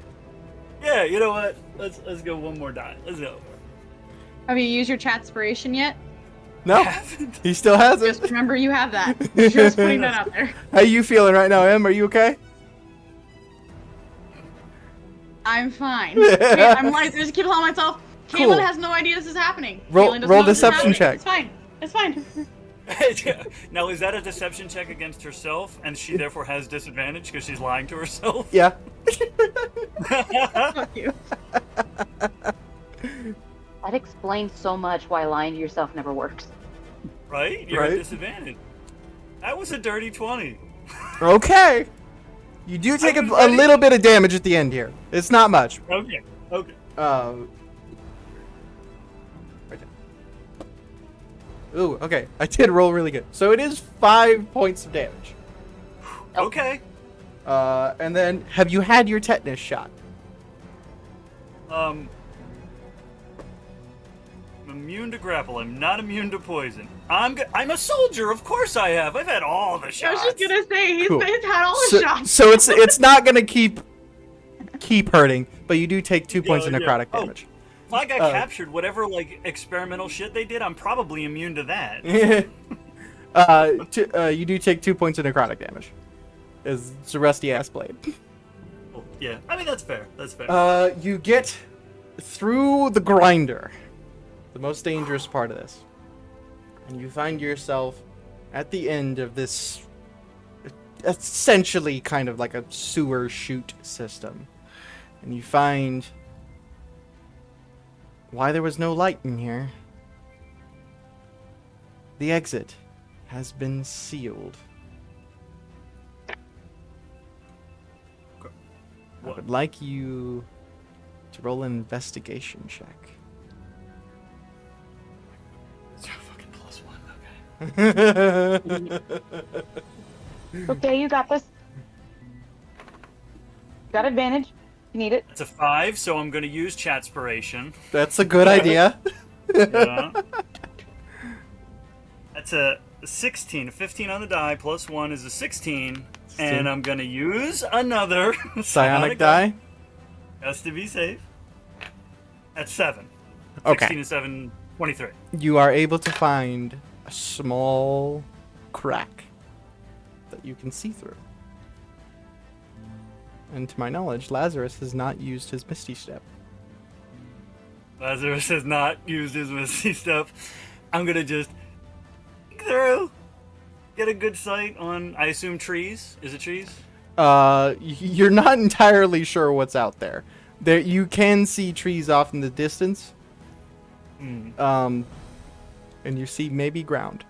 Yeah, you know what? Let's go one more die. Let's go. Have you used your chat inspiration yet? No, he still has Just it. remember you have that. Just putting that out there. How you feeling right now, Em? Are you okay? I'm fine. Wait, I'm like, I just keep telling myself, Cool. Caitlin has no idea this is happening. Roll- Caitlin doesn't roll know this is deception happening. check. It's fine. It's fine. Now, is that a deception check against herself, and she therefore has disadvantage because she's lying to herself? Yeah. Fuck you. That explains so much why lying to yourself never works. Right? You're Right. at disadvantage. That was a dirty 20. Okay. You do take a was ready. little bit of damage at the end here. It's not much. Okay. Okay. Right there. Ooh, okay. I did roll really good. So it is 5 points of damage. Okay. And then, have you had your tetanus shot? I'm immune to grapple. I'm not immune to poison. I'm a soldier. Of course I have. I've had all the I shots. was just gonna say, he's Cool. had all the So, shots. so it's not gonna keep hurting, but you do take 2 points of Yeah. necrotic Oh. damage. If I got Uh, captured, whatever like experimental shit they did, I'm probably immune to that. You do take 2 points of necrotic damage. It's a rusty ass blade. Oh, yeah, I mean that's fair. That's fair. You get through the grinder, the most dangerous part of this, and you find yourself at the end of this essentially kind of like a sewer chute system, and you find why there was no light in here. The exit has been sealed. I What? would like you to roll an investigation check. It's a fucking +1. Okay. Okay, you got this. Got advantage. You need it. It's a 5, so I'm gonna use Chatspiration. That's a good idea. Yeah. That's a 16. 15 on the die, +1 is a 16. And I'm gonna use another Psionic die. Just to be safe. That's 7. Okay. 16 and 7, 23. You are able to find a small crack that you can see through. And to my knowledge, Lazarus has not used his Misty Step. Lazarus has not used his Misty stuff. I'm gonna just peek through. Get a good sight on, I assume, trees. Is it trees? You're not entirely sure what's out there. There, you can see trees off in the distance. Hmm. And you see maybe ground.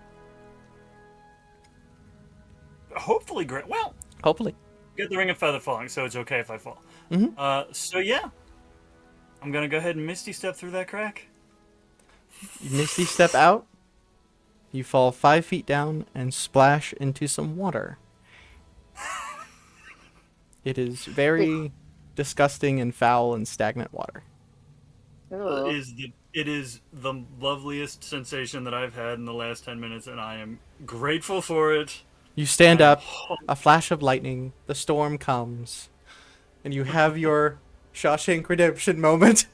Hopefully, great. Well, Hopefully. get the Ring of Feather Falling, so it's okay if I fall. Mhm. So yeah. I'm gonna go ahead and Misty Step through that crack. You Misty Step out. You fall 5 feet down and splash into some water. It is very disgusting and foul and stagnant water. Ugh. It is the loveliest sensation that I've had in the last 10 minutes, and I am grateful for it. You stand I am up, a flash of lightning, the storm comes, and you have your Shawshank Redemption moment.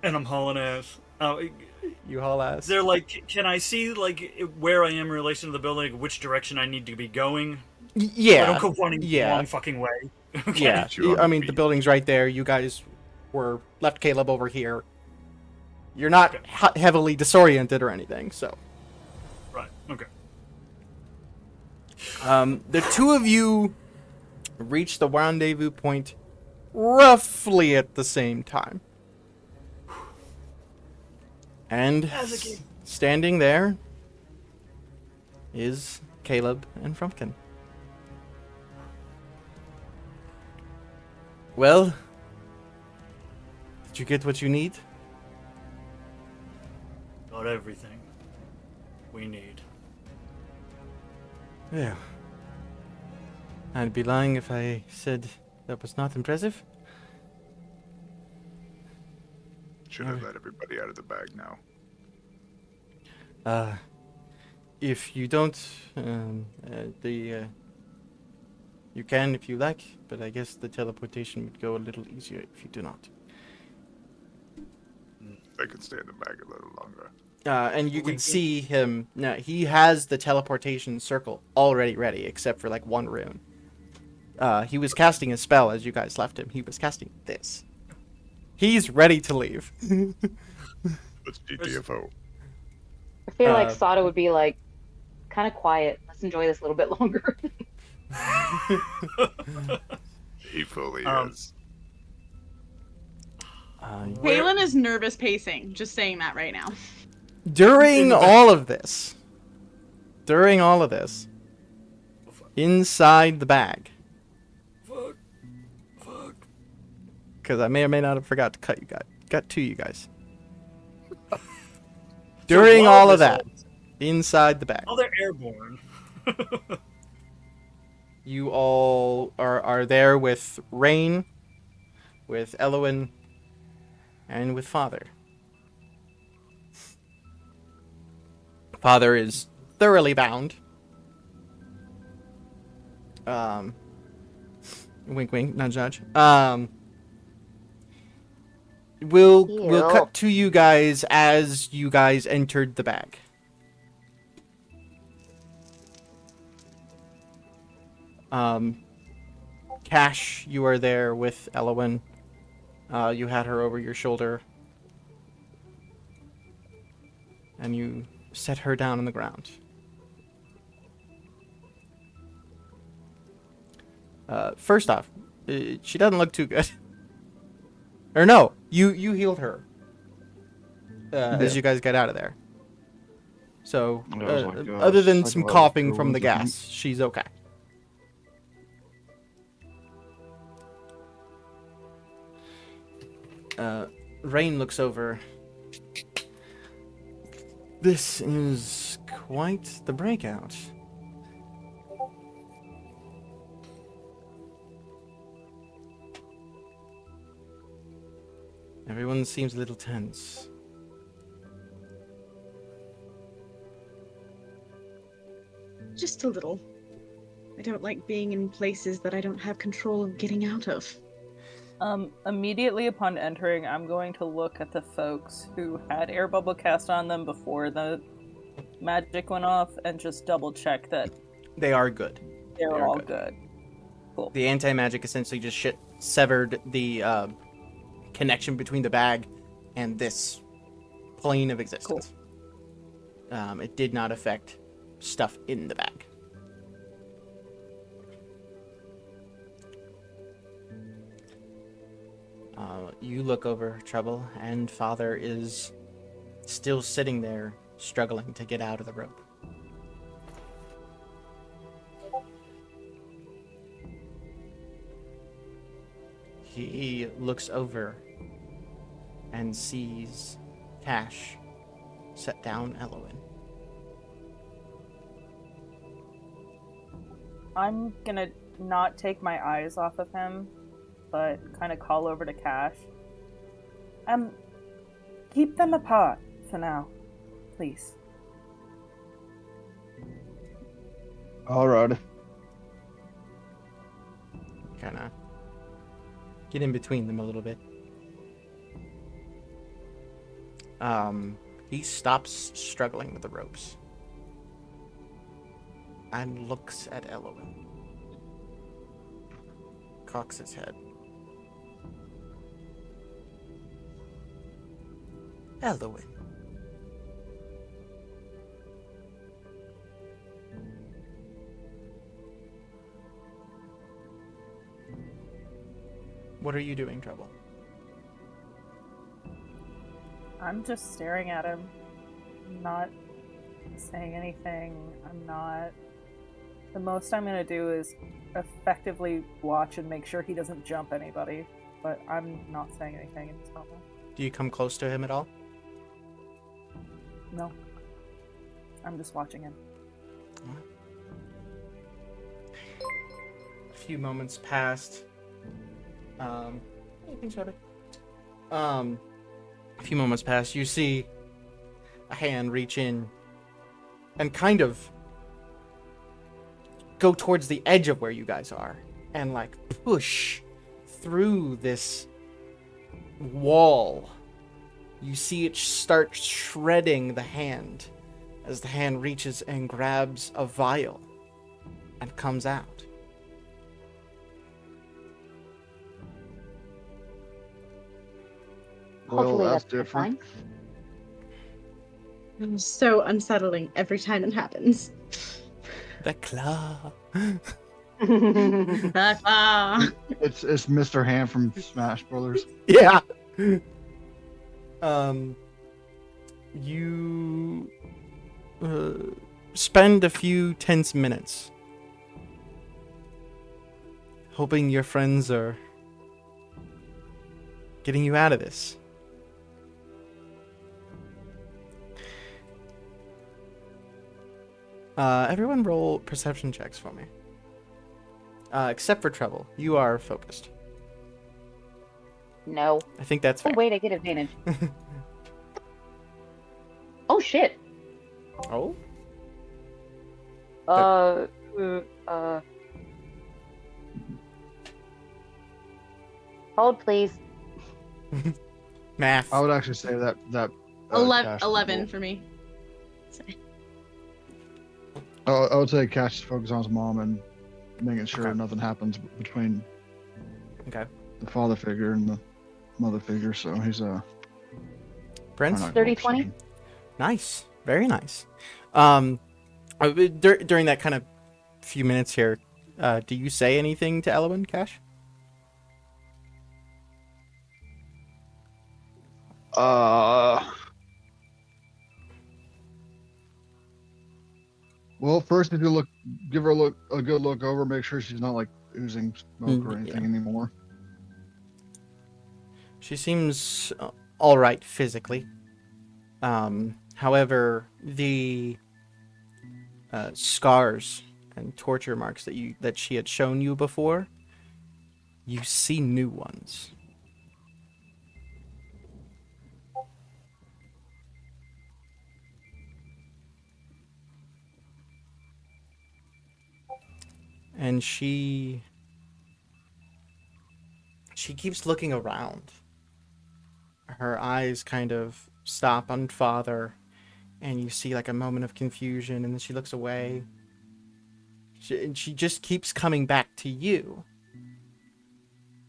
And I'm hauling ass. You haul ass. They're like, can I see like where I am in relation to the building, which direction I need to be going? Yeah. I don't go running the yeah. wrong fucking way. Okay. Yeah. Sure. I mean, the building's right there. You guys were left Caleb over here. You're not heavily disoriented or anything, so. Right. Okay. The two of you reach the rendezvous point roughly at the same time. And standing there is Caleb and Frumpkin. Well, did you get what you need? Got everything we need. Yeah. I'd be lying if I said that was not impressive. Should have let everybody out of the bag now. If you don't, you can if you like, but I guess the teleportation would go a little easier if you do not. They could stay in the bag a little longer. And you can see him. Now he has the teleportation circle already ready, except for like one rune. He was casting a spell as you guys left him. He was casting this. He's ready to leave. Let's GTFO. I feel like Sada would be like, kind of quiet. Let's enjoy this a little bit longer. He fully Um, is. Waylon is nervous pacing. Just saying that right now. During all of this, inside the bag, Fuck. because I may or may not have forgot to cut to you guys. During all of that, inside the bag, Oh, they're airborne. you all are there with Rain, with Elowen, and with Father. Father is thoroughly bound. Wink, wink, nudge, nudge. We'll cut to you guys as you guys entered the bag. Cash, you are there with Elowen. You had her over your shoulder. And you set her down on the ground. First off, she doesn't look too good. Or no, you healed her. As you guys get out of there. So, Yeah, I was like, other than like some a lot of coughing from the wounds, I think. gas, she's okay. Rain looks over. This is quite the breakout. Everyone seems a little tense. Just a little. I don't like being in places that I don't have control of getting out of. Immediately upon entering, I'm going to look at the folks who had air bubble cast on them before the magic went off and just double check that They are good. they're all good. Cool. The anti-magic essentially just severed the connection between the bag and this plane of existence. It did not affect stuff in the bag. You look over Trouble, and Father is still sitting there, struggling to get out of the rope. He looks over and sees Cash set down Elowen. I'm gonna not take my eyes off of him, but kind of call over to Cash. Keep them apart for now, please. Alright. Kind of get in between them a little bit. He stops struggling with the ropes and looks at Elowen. Cocks his head. Elowen. What are you doing, Trouble? I'm just staring at him, not saying anything. The most I'm gonna do is effectively watch and make sure he doesn't jump anybody, but I'm not saying anything in this moment. Do you come close to him at all? No. I'm just watching him. A few moments passed. Anything, Shelby? A few moments pass. You see a hand reach in and kind of go towards the edge of where you guys are and like push through this wall. You see it start shredding the hand as the hand reaches and grabs a vial and comes out. Hopefully Well, that's that's a different. I'm so unsettling every time it happens. The claw. Ah. It's Mr. Hand from Smash Brothers. Yeah. You spend a few tense minutes hoping your friends are getting you out of this. Everyone roll perception checks for me. Except for Treble. You are focused. No. I think that's Oh fair. wait, I get advantage. Oh shit. Oh? Hold please. Math. I would actually say that 11 Cash, for me. I would say Cash is focused on his mom and making sure Okay. nothing happens between Okay. the father figure and the mother figure. So he's Prince? trying not to 30-20? upset him. Nice. Very nice. During that kind of few minutes here, do you say anything to Elowen, Cash? Well, first if you give her a good look over, make sure she's not like oozing smoke or anything Yeah. anymore. She seems all right physically. However, the scars and torture marks that she had shown you before, you see new ones. And she keeps looking around. Her eyes kind of stop on Father, and you see like a moment of confusion, and then she looks away. And she just keeps coming back to you,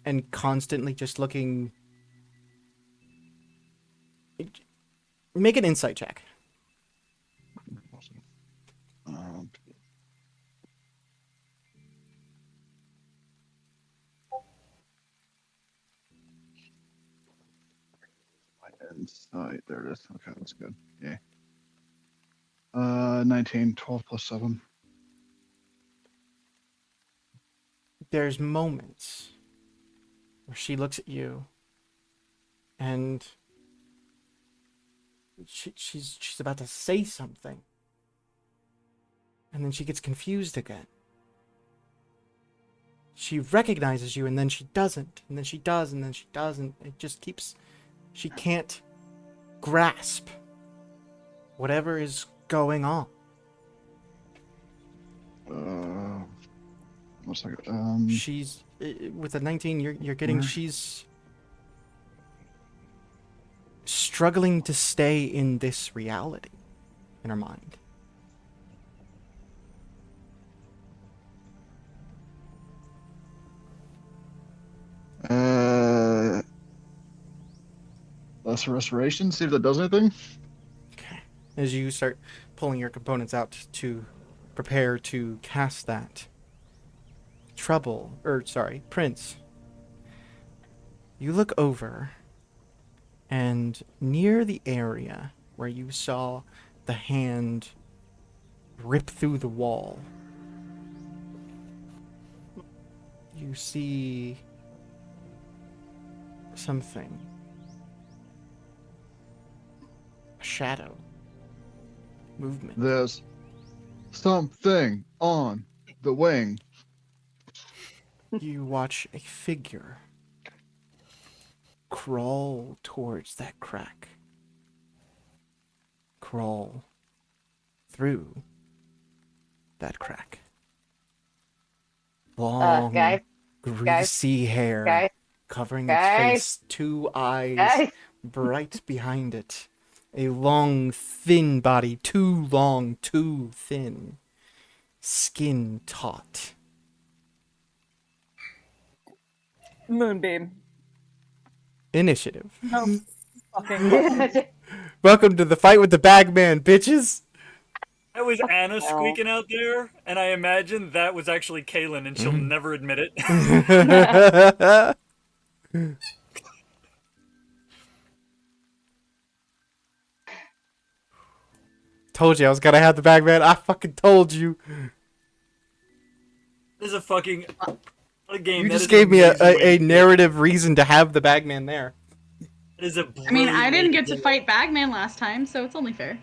and constantly just looking. Make an insight check. Um, Insight, there it is. Okay, that's good. Yeah. 19, 12 plus 7. There's moments where she looks at you, and she's about to say something, and then she gets confused again. she recognizes you, and then she doesn't, and then she does, and then she doesn't. It just keeps... She can't grasp whatever is going on. One second. She's... With a 19, you're getting... Where? She's struggling to stay in this reality in her mind. Lesser restoration. See if that does anything. Okay. As you start pulling your components out to prepare to cast that, Prince, you look over, and near the area where you saw the hand rip through the wall, you see something. A shadow. Movement. There's something on the wing. You watch a figure crawl towards that crack. Crawl through that crack. Long, guys, greasy hair guys, covering guys, its face, 2 eyes guys. bright behind it. A long, thin body, too long, too thin. Skin taut. Moonbeam. Initiative. No fucking. Welcome to the fight with the Bagman, bitches. That was Anna squeaking out there, and I imagine that was actually Kaylin, and she'll never admit it. Told you I was gonna have the Bagman. I fucking told you. This is a fucking a game. You that just is gave me amazing way a to- narrative reason to have the Bagman there. It is a I mean, I brilliant didn't way get to do it. fight Bagman last time, so it's only fair.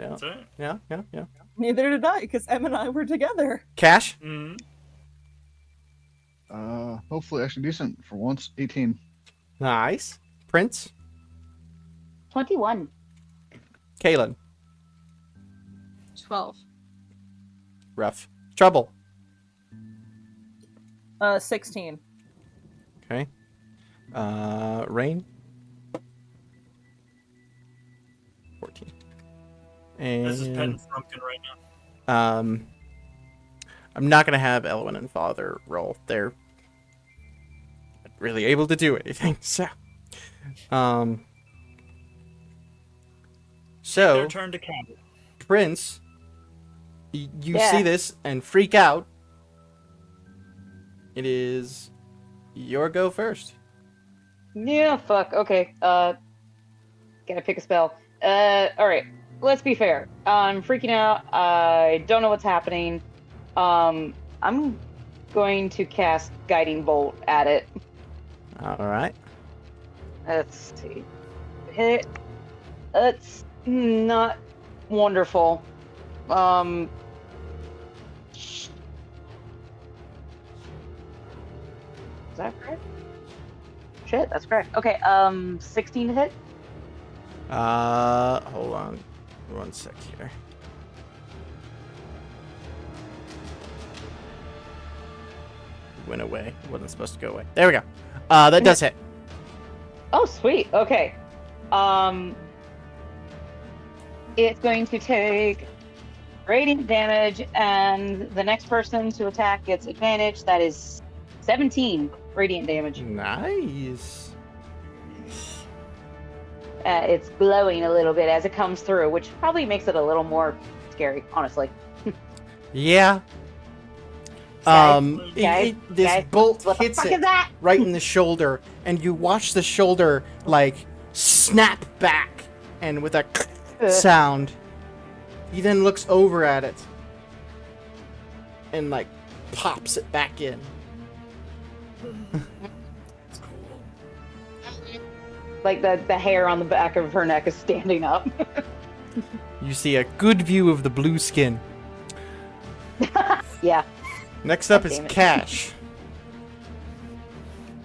Yeah, That's right. yeah. Neither did I, because Em and I were together. Cash? Mhm. Hopefully actually decent for once. 18. Nice. Prince? 21. Kaylin? 12. Rough. Trouble? 16. Okay. Rain? 14. This is And Penn Frumpkin right now. I'm not gonna have Elwyn and Father roll. They're not really able to do anything. So, Their turn to count. Prince, you Yeah. see this and freak out. It is your go first. Yeah, fuck. Okay. Gotta pick a spell. Alright. Let's be fair. I'm freaking out. I don't know what's happening. I'm going to cast Guiding Bolt at it. All right. Let's see. Hit. That's not wonderful. Is that correct? Shit, that's correct. Okay, 16 to hit. Hold on. 1 sec here. Went away. It wasn't supposed to go away. There we go. That does hit. Oh, sweet. Okay. It's going to take radiant damage, and the next person to attack gets advantage. That is 17 radiant damage. Nice. It's glowing a little bit as it comes through, which probably makes it a little more scary, honestly. Yeah. Guys, This guys, bolt what the hits fuck it is that? right in the shoulder, and you watch the shoulder like snap back, and with a sound, he then looks over at it and like pops it back in. It's cool. Like the hair on the back of her neck is standing up. You see a good view of the blue skin. Yeah. Next up God is damn it. Cash.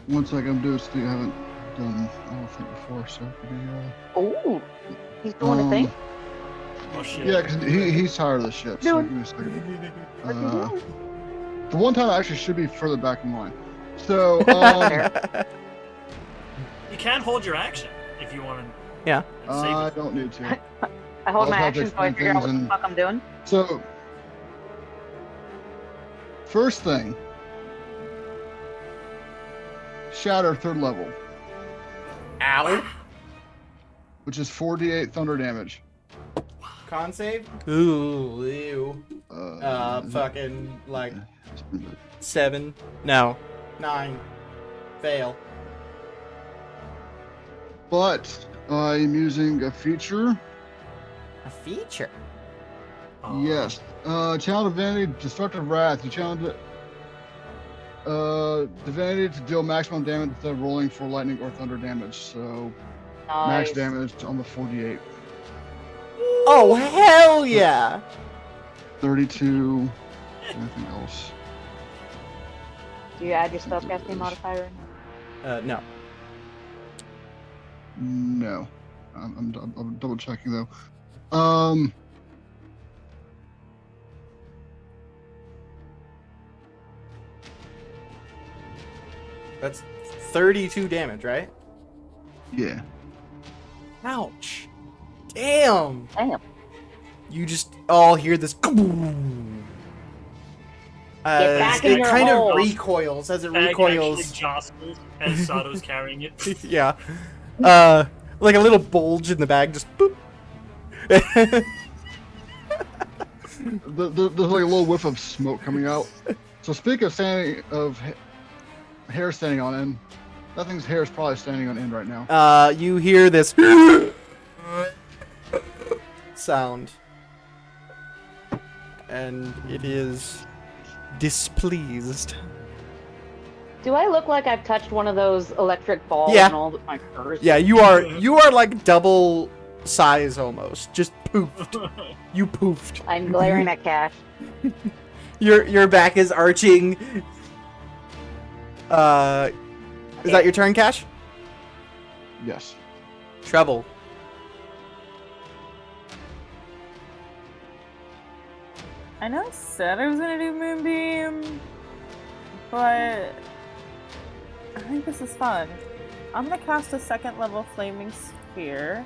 one second, I'm doing something I haven't done, I don't think, before, so it could be, Oh, he's doing a thing. Oh shit. yeah, because he's tired of this shit, so give me a second. The one time I actually should be further back in line. So, You can hold your action if you want to. Yeah. I don't need to. I hold I'll my have to action so I explain figure out what things the fuck I'm doing. So, first thing, Shatter 3rd level, Ow. which is 4d8 thunder damage. Con save? Ooh, ew. Uh, Fucking, like, 7. No. 9. Fail. But I'm using a feature. A feature? Oh. Yes. Channel Divinity, Destructive Wrath. You challenge Divinity to deal maximum damage instead of rolling for lightning or thunder damage. So max Nice. damage on the 4d8. Oh, hell yeah! 32. Anything else? Do you add your spellcasting modifier in? No. No. I'm double checking though. That's 32 damage, right? Yeah. Ouch. Damn. Damn. You just all hear this. Kaboom! back in It your kind hole. of recoils as it Bag recoils. actually jostles as Sato's carrying it. Yeah. Like a little bulge in the bag, just boop. There's like a little whiff of smoke coming out. So speak of hair standing on end, that thing's hair is probably standing on end right now. You hear this sound, and it is displeased. Do I look like I've touched one of those electric balls Yeah. and all my furs? Yeah, you are like double size almost. Just poofed. You poofed. I'm glaring at Cash. Your back is arching. Is that your turn, Cash? Yes. Treble. I know I said I was gonna do Moonbeam, but I think this is fun. I'm gonna cast a 2nd level Flaming Sphere.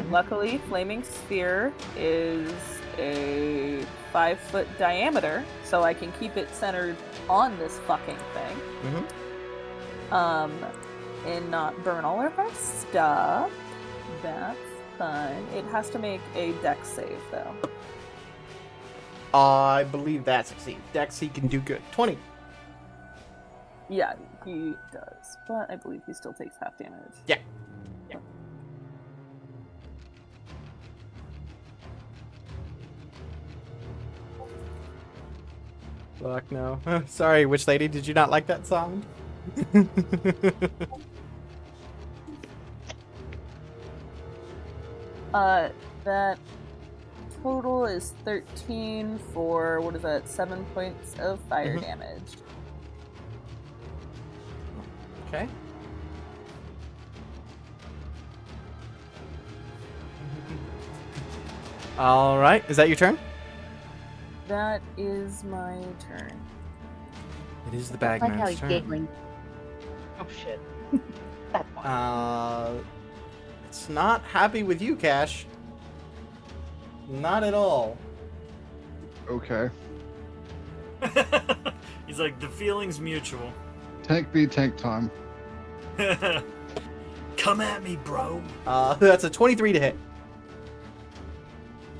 Luckily, Flaming Sphere is a 5-foot diameter, so I can keep it centered on this fucking thing. And not burn all of our stuff. That's fun. It has to make a dex save, though. I believe that succeeds. Dex, he can do good. 20. Yeah, he does, but I believe he still takes half damage. Yeah. Fuck no. Sorry, Witch Lady, did you not like that song? That total is 13 for, what is that, 7 points of fire damage. Okay. All right. Is that your turn? That is my turn. It is the I like how Bagman's he's turn. giggling. Oh shit. That's fine. It's not happy with you, Cash. Not at all. Okay. He's like, the feeling's mutual. Tank B tank time. Come at me, bro. That's a 23 to hit.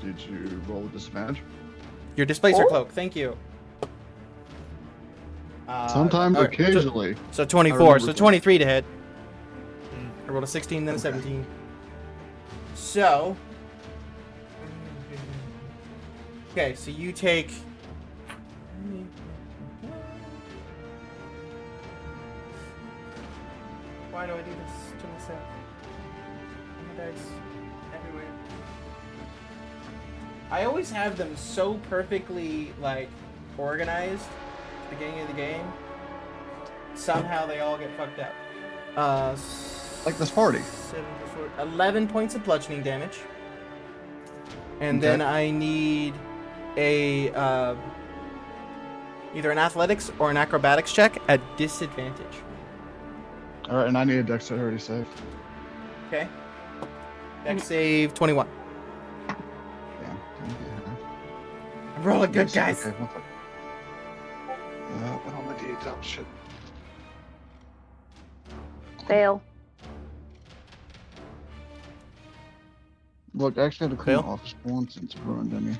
Did you roll with disadvantage? Your displacer Oh. cloak. Thank you. Sometimes, all right, occasionally. So I 24. remember So that. 23 to hit. I rolled a 16, then a 17. So. Okay, so you take. Why do I do this to myself? My dice everywhere. I always have them so perfectly, like, organized at the beginning of the game. somehow they all get fucked up. Like this party. 11 points of bludgeoning damage. And Okay. then I need a either an athletics or an acrobatics check at disadvantage. All right, and I need a dexterity save. Okay. Dex save 21. Damn. I'm rolling good, guys. Okay, one sec. And on the D8, oh shit. Fail. Look, I actually had to clean Fail? the office once since it's ruined any.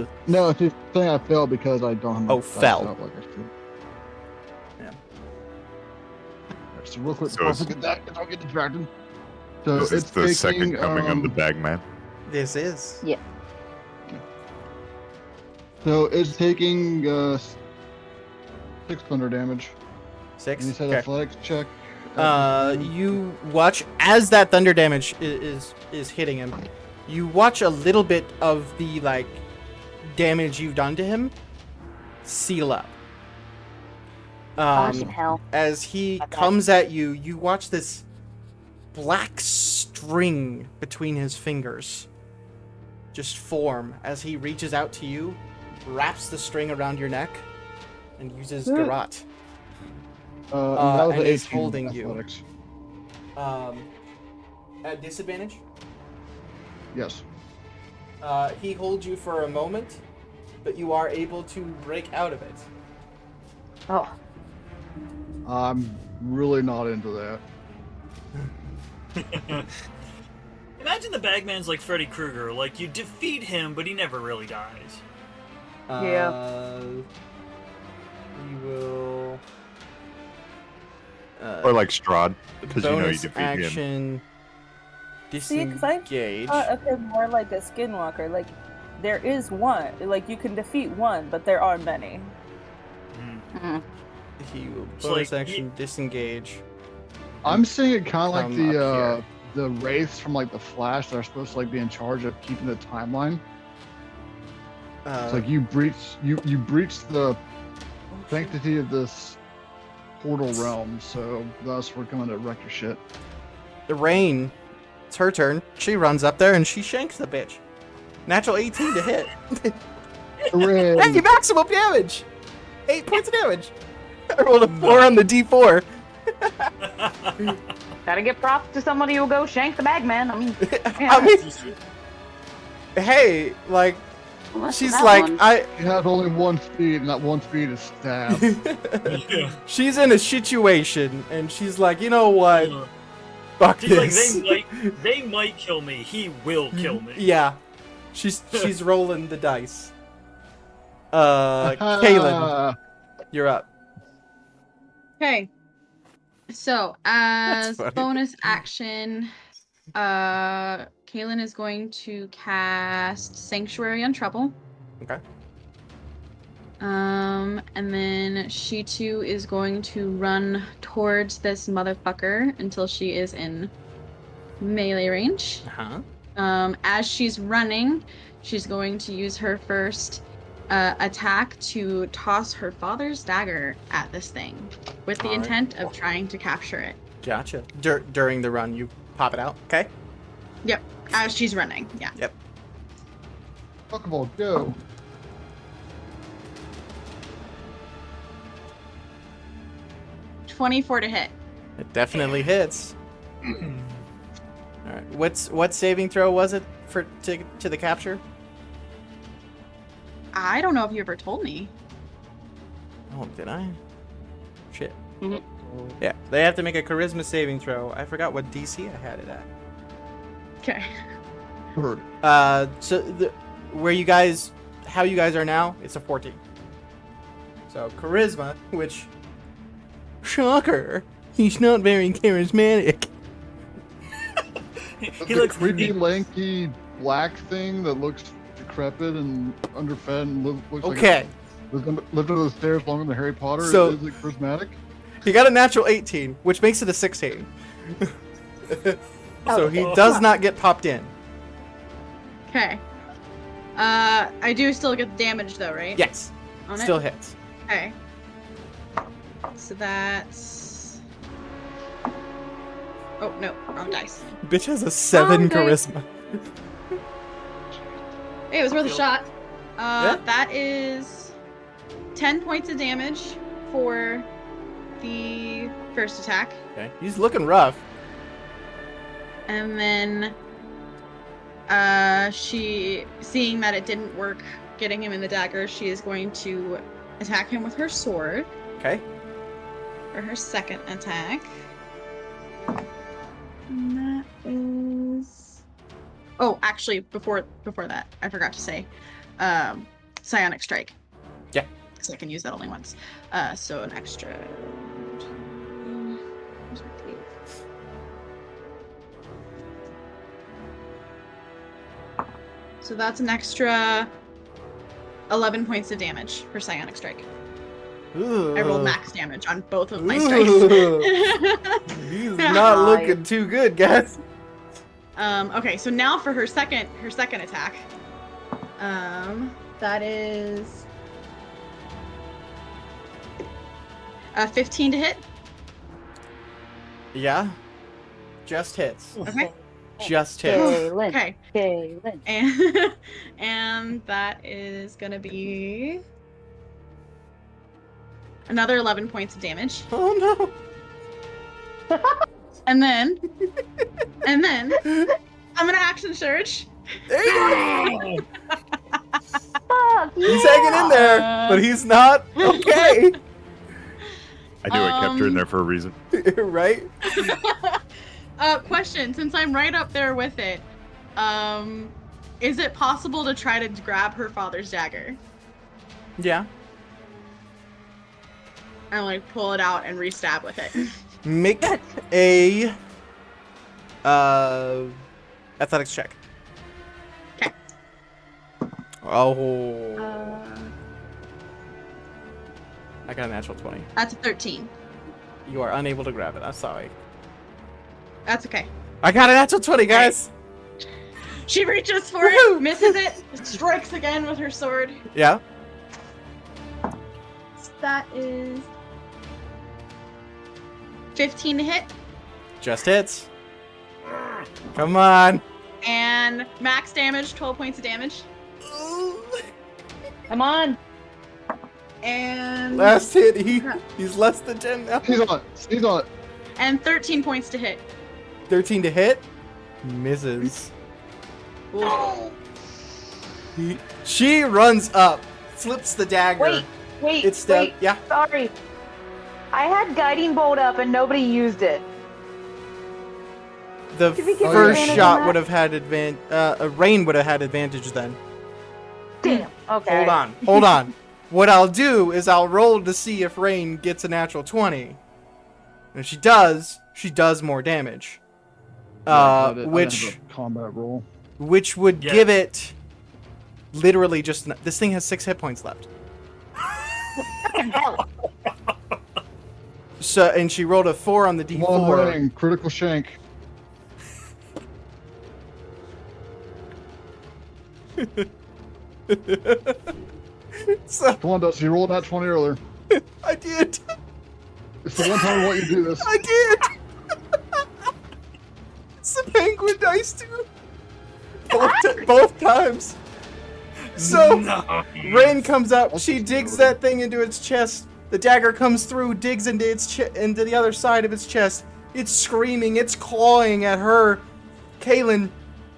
Ugh. No, it's just saying I failed because I don't have my Oh, dice fell. out like I should. Yeah. Alright, so real quick, So before I it's- forget that, don't get distracted. So This it's is the taking, second coming of the Bagman. This is. So it's taking 6 thunder damage. 6. And you said Okay. athletics check. You watch as that thunder damage is hitting him. You watch a little bit of the like damage you've done to him seal up. Fucking hell. As he Okay. comes at you, you watch this black string between his fingers just form as he reaches out to you, wraps the string around your neck, and uses Garrote. and that was and an is 18 holding you. athletics. At disadvantage? Yes. He holds you for a moment, but you are able to break out of it. Oh. I'm really not into that. Imagine the Bagman's like Freddy Krueger. Like, you defeat him, but he never really dies. Yeah. We will. Or like Strahd, because you know you bonus defeat him. action. See, 'cause I Disengage. thought of him more like a skinwalker. Like, there is one. Like, you can defeat one, but there are many. Mm. He will It's bonus like, action disengage. I'm seeing it kind of like Come up the wraiths from like the Flash that are supposed to like be in charge of keeping the timeline. It's like you breach the sanctity of this portal realm, so thus we're coming to wreck your shit. The Rain. It's her turn. She runs up there and she shanks the bitch. Natural 18 to hit. Hooray! Hey, maximum damage! 8 points of damage. I rolled a 4 on the D4. Gotta give props to somebody who'll go shank the Bagman. I mean, I mean, hey, like, unless she's that like, one. It has only one speed, and that one speed is stab. she's in a situation, and she's like, you know what? Fuck She's like, this. they might kill me. He will kill me. Yeah, she's rolling the dice. Kaylin, you're up. Okay. So, That's as funny. bonus action, Kaylin is going to cast Sanctuary on Trouble. Okay. And then she too is going to run towards this motherfucker until she is in melee range. Uh-huh. As she's running, she's going to use her first attack to toss her father's dagger at this thing with the Alright. intent of trying to capture it. Gotcha. During the run, you pop it out. Okay. Yep, as she's running. Yeah. Yep. Pokeball, go! $24 to hit. It definitely hits. All right. What saving throw was it for to the capture? I don't know if you ever told me. Oh, did I? Shit. Mhm. Yeah, they have to make a charisma saving throw. I forgot what DC I had it at. Okay. Heard. So how you guys are now, it's a 14. So charisma, which, shocker, he's not very charismatic. He The looks creepy, lanky, black thing that looks decrepit and underfed and looks Okay, like lived under the stairs longer than Harry Potter. So- Is it charismatic? he got a natural 18, which makes it a 16. So he Oh. does not get popped in. Okay. I do still get the damage though, right? Yes, On still it? hits. Okay. So that's. Oh no, wrong dice. Bitch has a 7 Okay. charisma. Hey, it was worth a shot. Yeah. That is 10 points of damage for the first attack. Okay, he's looking rough. And then she, seeing that it didn't work getting him in the dagger, she is going to attack him with her sword Okay. for her second attack. And that is... Oh, actually, before that, I forgot to say, Psionic Strike. Yeah. Because I can use that only once. So an extra... Where's my cleave? So that's an extra 11 points of damage for Psionic Strike. Ooh. I rolled max damage on both of my strikes. He's not looking too good, guys. Okay, so now for her second attack. That is 15 to hit. Yeah. Just hits. Okay. Just hits. Kaylin. Okay. Kaylin. And that is gonna be another 11 points of damage. Oh no. And then I'm gonna action surge. There you go. Fuck He's hanging in there, but he's not okay. I knew I kept her in there for a reason. Right? Question, since I'm right up there with it, is it possible to try to grab her father's dagger? Yeah. And like pull it out and re-stab with it. Make a athletics check. Okay. Oh. I got a natural 20. That's a 13. You are unable to grab it. I'm sorry. That's okay. I got a natural 20, guys. She reaches for Woohoo! it, misses it, strikes again with her sword. Yeah. That is 15 to hit, Just hits. Come on. and max damage, 12 points of damage. Come on. And Last hit. He's less than 10 now. He's on it. He's on it. and 13 points to hit. 13 to hit. Misses. She runs up, flips the dagger. Wait, It's wait. yeah. Sorry. I had guiding bolt up and nobody used it. The Did we get first advantage on shot that? would have had Rain would have had advantage then. Damn. Okay. Hold on. What I'll do is I'll roll to see if Rain gets a natural 20. And if she does more damage. I'd have Which a combat roll. would Yeah. give it literally just this thing has 6 hit points left. Fucking hell. So and she rolled a 4 on the Come on, D4. Rain, critical shank. So Come on, Dusty, you rolled that 20 earlier. I did. It's the one time I want you to do this. I did. It's the penguin dice too. Both times. So Rain comes up. She digs that thing into its chest. The dagger comes through, digs into into the other side of its chest. It's screaming. It's clawing at her. Kaylin,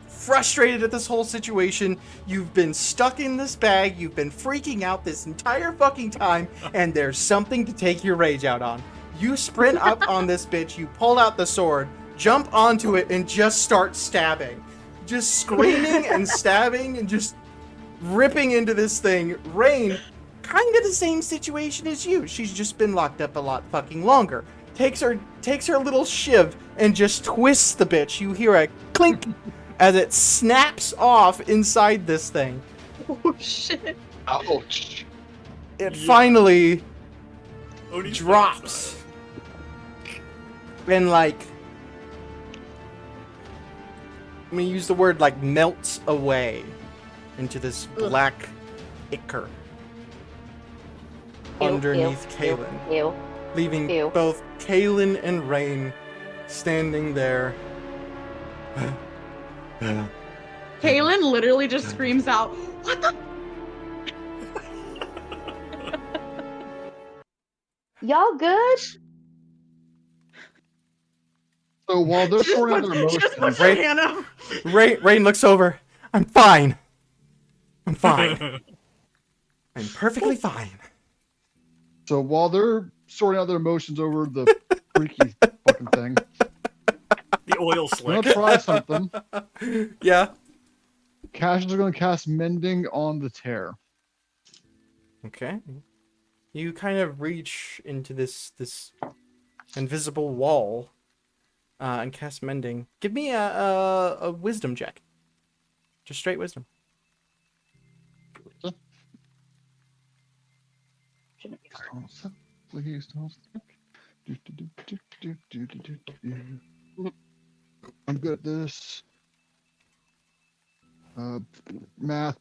frustrated at this whole situation. You've been stuck in this bag. You've been freaking out this entire fucking time, and there's something to take your rage out on. You sprint up on this bitch. You pull out the sword, jump onto it, and just start stabbing. Just screaming and stabbing and just ripping into this thing. Rain, kind of the same situation as you. She's just been locked up a lot fucking longer. Takes her little shiv and just twists the bitch. You hear a clink as it snaps off inside this thing. Oh shit. Ouch. It Yeah. finally Oni's drops and like, I'm gonna use the word like melts away into this black ichor Ew, underneath ew, Kaylin. Ew. leaving Ew. both Kaylin and Rain standing there. Kaylin literally just screams out, "What the?" Y'all good? So while they're She just sorting out puts, their she just emotions, puts her hand up. Rain looks over. I'm fine. I'm fine. I'm perfectly fine. so while they're sorting out their emotions over the freaky fucking thing, The oil I'm slick. gonna try something. Yeah. Cassius are gonna cast Mending on the tear. Okay. You kind of reach into this invisible wall and cast Mending. Give me a wisdom check. Just straight wisdom. Shouldn't be hard. Please don't. I'm good at this. Math.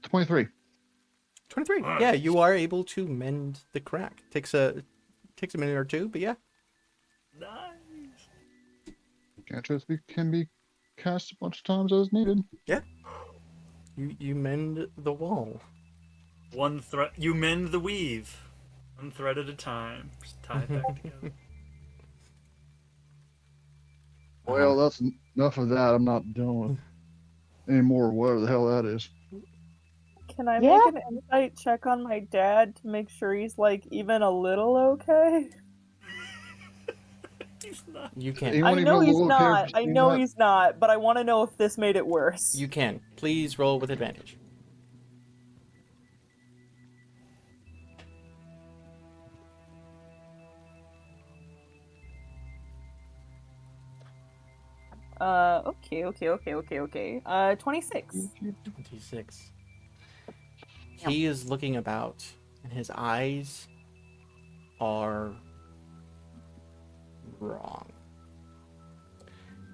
23. 23. Nice. Yeah, you are able to mend the crack. Takes a minute or two, but yeah. Nice. Cantrips can be cast a bunch of times as needed. Yeah. You mend the wall. One thread. You mend the weave. One thread at a time. Just tie it back together. Well, that's enough of that. I'm not dealing with any more, whatever the hell that is. Can I Yeah. make an insight check on my dad to make sure he's like even a little okay? He's not. You can. Anyone I even know a he's little okay not. for I seeing know that? he's not, but I want to know if this made it worse. You can. Please roll with advantage. Okay. 26. 26. He is looking about, and his eyes are wrong.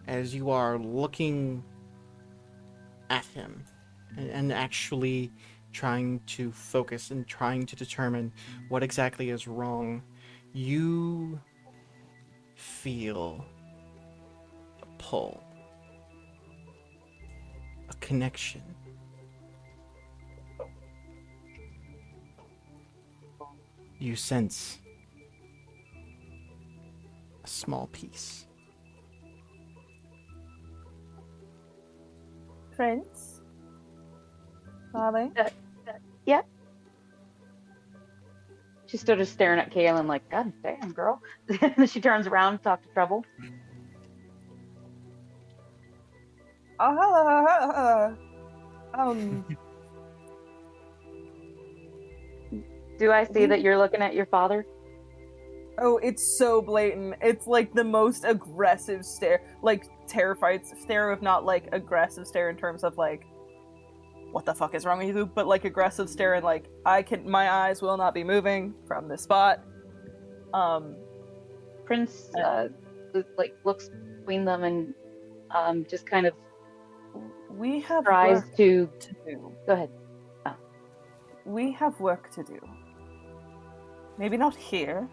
As you are looking at him and actually trying to focus and trying to determine what exactly is wrong, you feel a pull, a connection. You sense a small piece. Prince? Darling? Yeah. She stood just staring at Kaylin like, God damn, girl. And then she turns around to talk to Trouble. Do I see that you're looking at your father? Oh, it's so blatant. It's like the most aggressive stare, like terrified stare, if not like aggressive stare in terms of like, what the fuck is wrong with you? But like aggressive stare and like, my eyes will not be moving from this spot. Prince like looks between them and just kind of we have tries work to do. Go ahead. We have work to do. Maybe not here,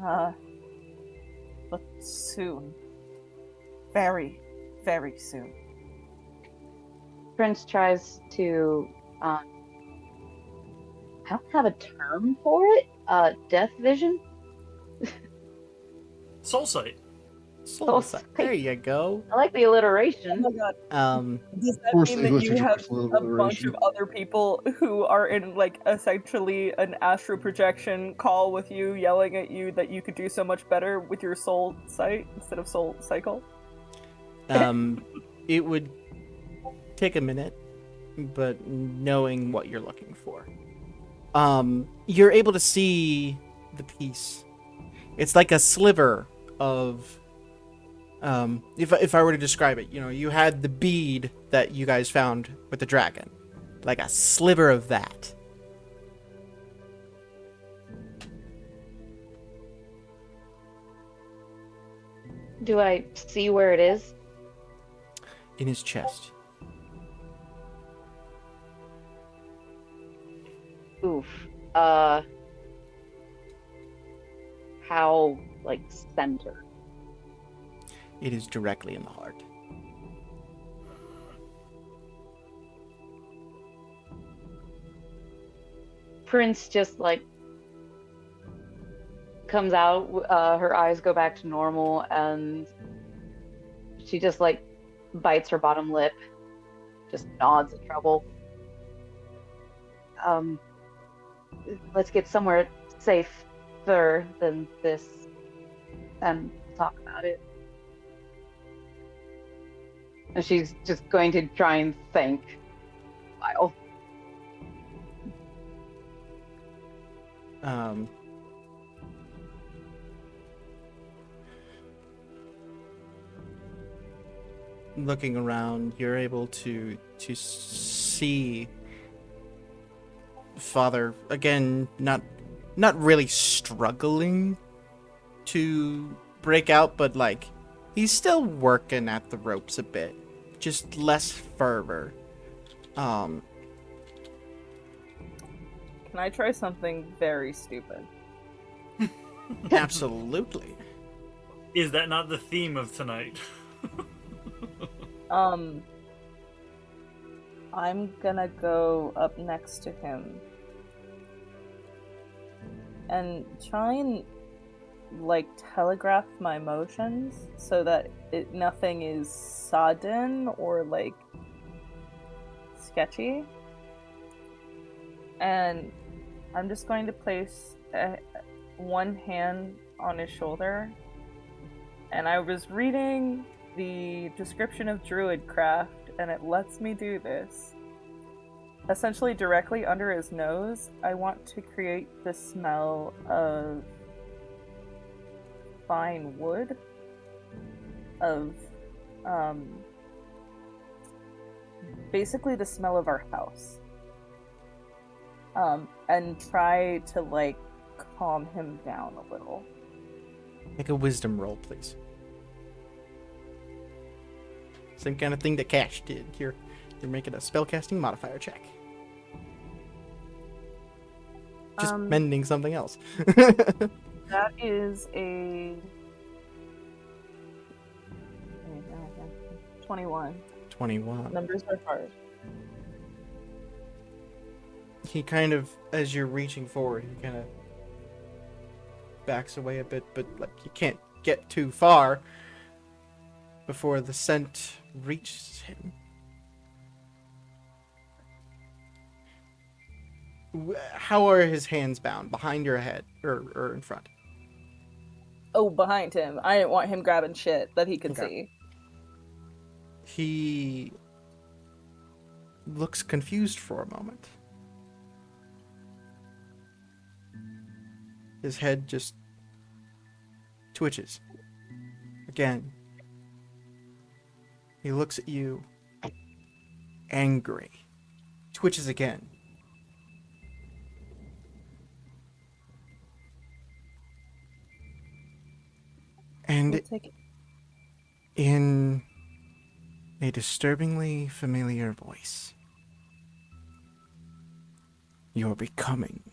but soon. Very, very soon. Prince tries to I don't have a term for it. Death vision? Soul sight. Soul sight. There you go. I like the alliteration. Oh my god. Does that course mean they that listen you to have personal a bunch alliteration. of other people who are in like essentially an astral projection call with you, yelling at you that you could do so much better with your soul sight instead of soul cycle? It would take a minute, but knowing what you're looking for, you're able to see the piece. It's like a sliver of, if I were to describe it, you had the bead that you guys found with the dragon, like a sliver of that. Do I see where it is? In his chest. Oof. how, like, center? It is directly in the heart. Prince just, like, comes out, her eyes go back to normal, and she just, like, bites her bottom lip, just nods in trouble. Let's get somewhere safer than this and talk about it. And she's just going to try and think a while. Looking around, you're able to see Father again, not really struggling to break out, but like he's still working at the ropes a bit, just less fervor. Can I try something very stupid? Absolutely. Is that not the theme of tonight? I'm gonna go up next to him and try and, like, telegraph my motions so that nothing is sudden or, like, sketchy. And I'm just going to place one hand on his shoulder. And I was reading the description of Druidcraft, and it lets me do this. Essentially, directly under his nose, I want to create the smell of fine wood, of basically the smell of our house, and try to, like, calm him down a little. Make a wisdom roll, please. Same kind of thing that Cash did. You're making a spellcasting modifier check. Just mending something else. That is a 21. 21. Numbers are hard. He kind of, as you're reaching forward, he kind of backs away a bit, but like you can't get too far before the scent reaches him. How are his hands bound? Behind your head or in front? Oh, behind him. I didn't want him grabbing shit that he could see. He looks confused for a moment. His head just twitches. Again. He looks at you, angry. Twitches again. And in a disturbingly familiar voice, you're becoming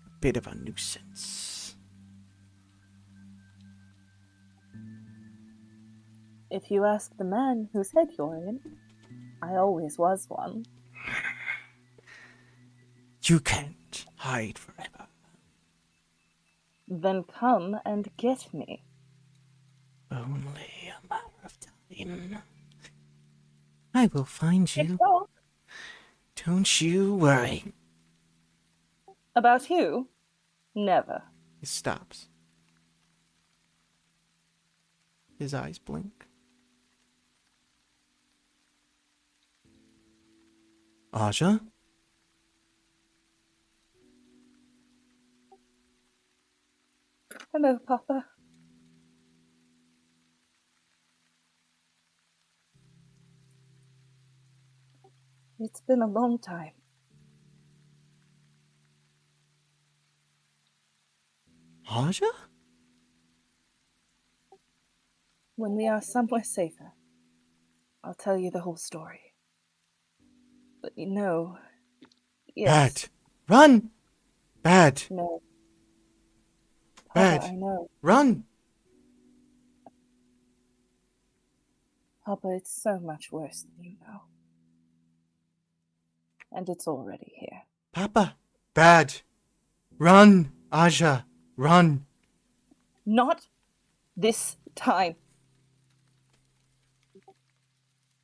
a bit of a nuisance. If you ask the man whose head you're in, I always was one. You can't hide forever. Then come and get me. Only a matter of time. I will find you. Don't you worry. About you? Never. He stops. His eyes blink. Aja? Hello, Papa. It's been a long time. Aja? When we are somewhere safer, I'll tell you the whole story. But you know, yes. Pat, run! Bad. No. Bad. Papa, I know. Run! Papa, it's so much worse than you know. And it's already here. Papa. Bad. Run, Aja. Run. Not this time.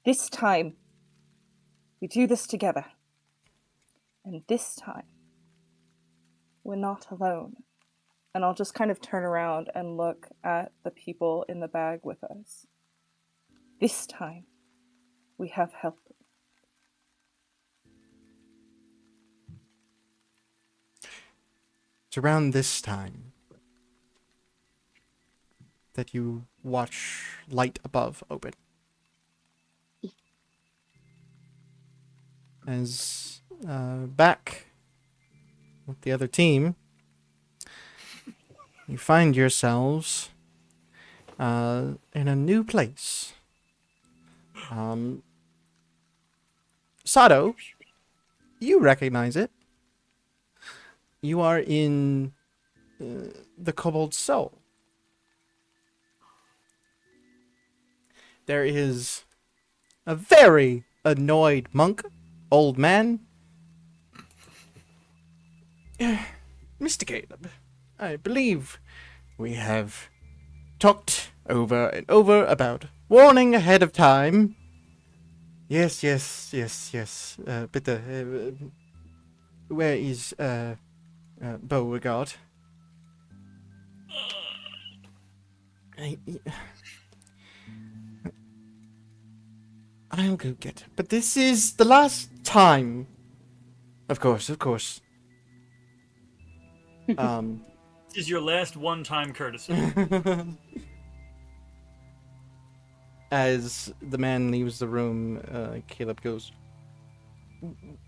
This time, we do this together. And this time, we're not alone. And I'll just kind of turn around and look at the people in the bag with us. This time, we have help. It's around this time that you watch light above open. As back with the other team, you find yourselves in a new place. Sato, you recognize it. You are in the Kobold Soul. There is a very annoyed monk, old man. Mr. Caleb, I believe we have talked over and over about warning ahead of time. Yes. Bitte, where is Beauregard? I'll go get her. But this is the last time. Of course. This is your last one-time courtesy. As the man leaves the room, Caleb goes,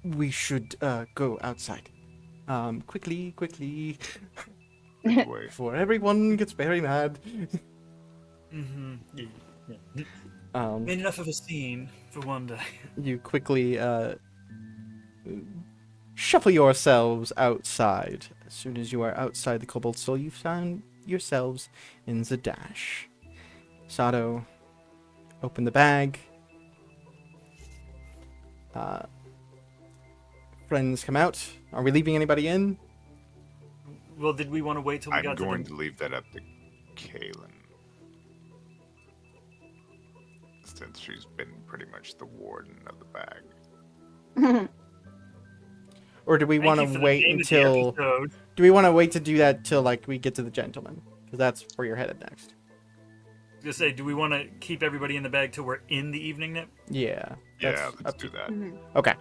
we should go outside. Quickly. Wait. Before everyone gets very mad. Mm-hmm. Yeah. Um, Made enough of a scene for one day. you quickly shuffle yourselves outside. As soon as you are outside the Kobold Soul, you find yourselves in Zadash. Sato, open the bag. Friends come out. Are we leaving anybody in? Well, did we want to wait till we I'm got going to to leave that up to Kaylin. Since she's been pretty much the warden of the bag. Or do we want to wait until... Do we want to wait to do that till, like, we get to the gentleman? Because that's where you're headed next. I was gonna say, do we want to keep everybody in the bag till we're in the evening nip? Yeah. Yeah, let's do that. Okay.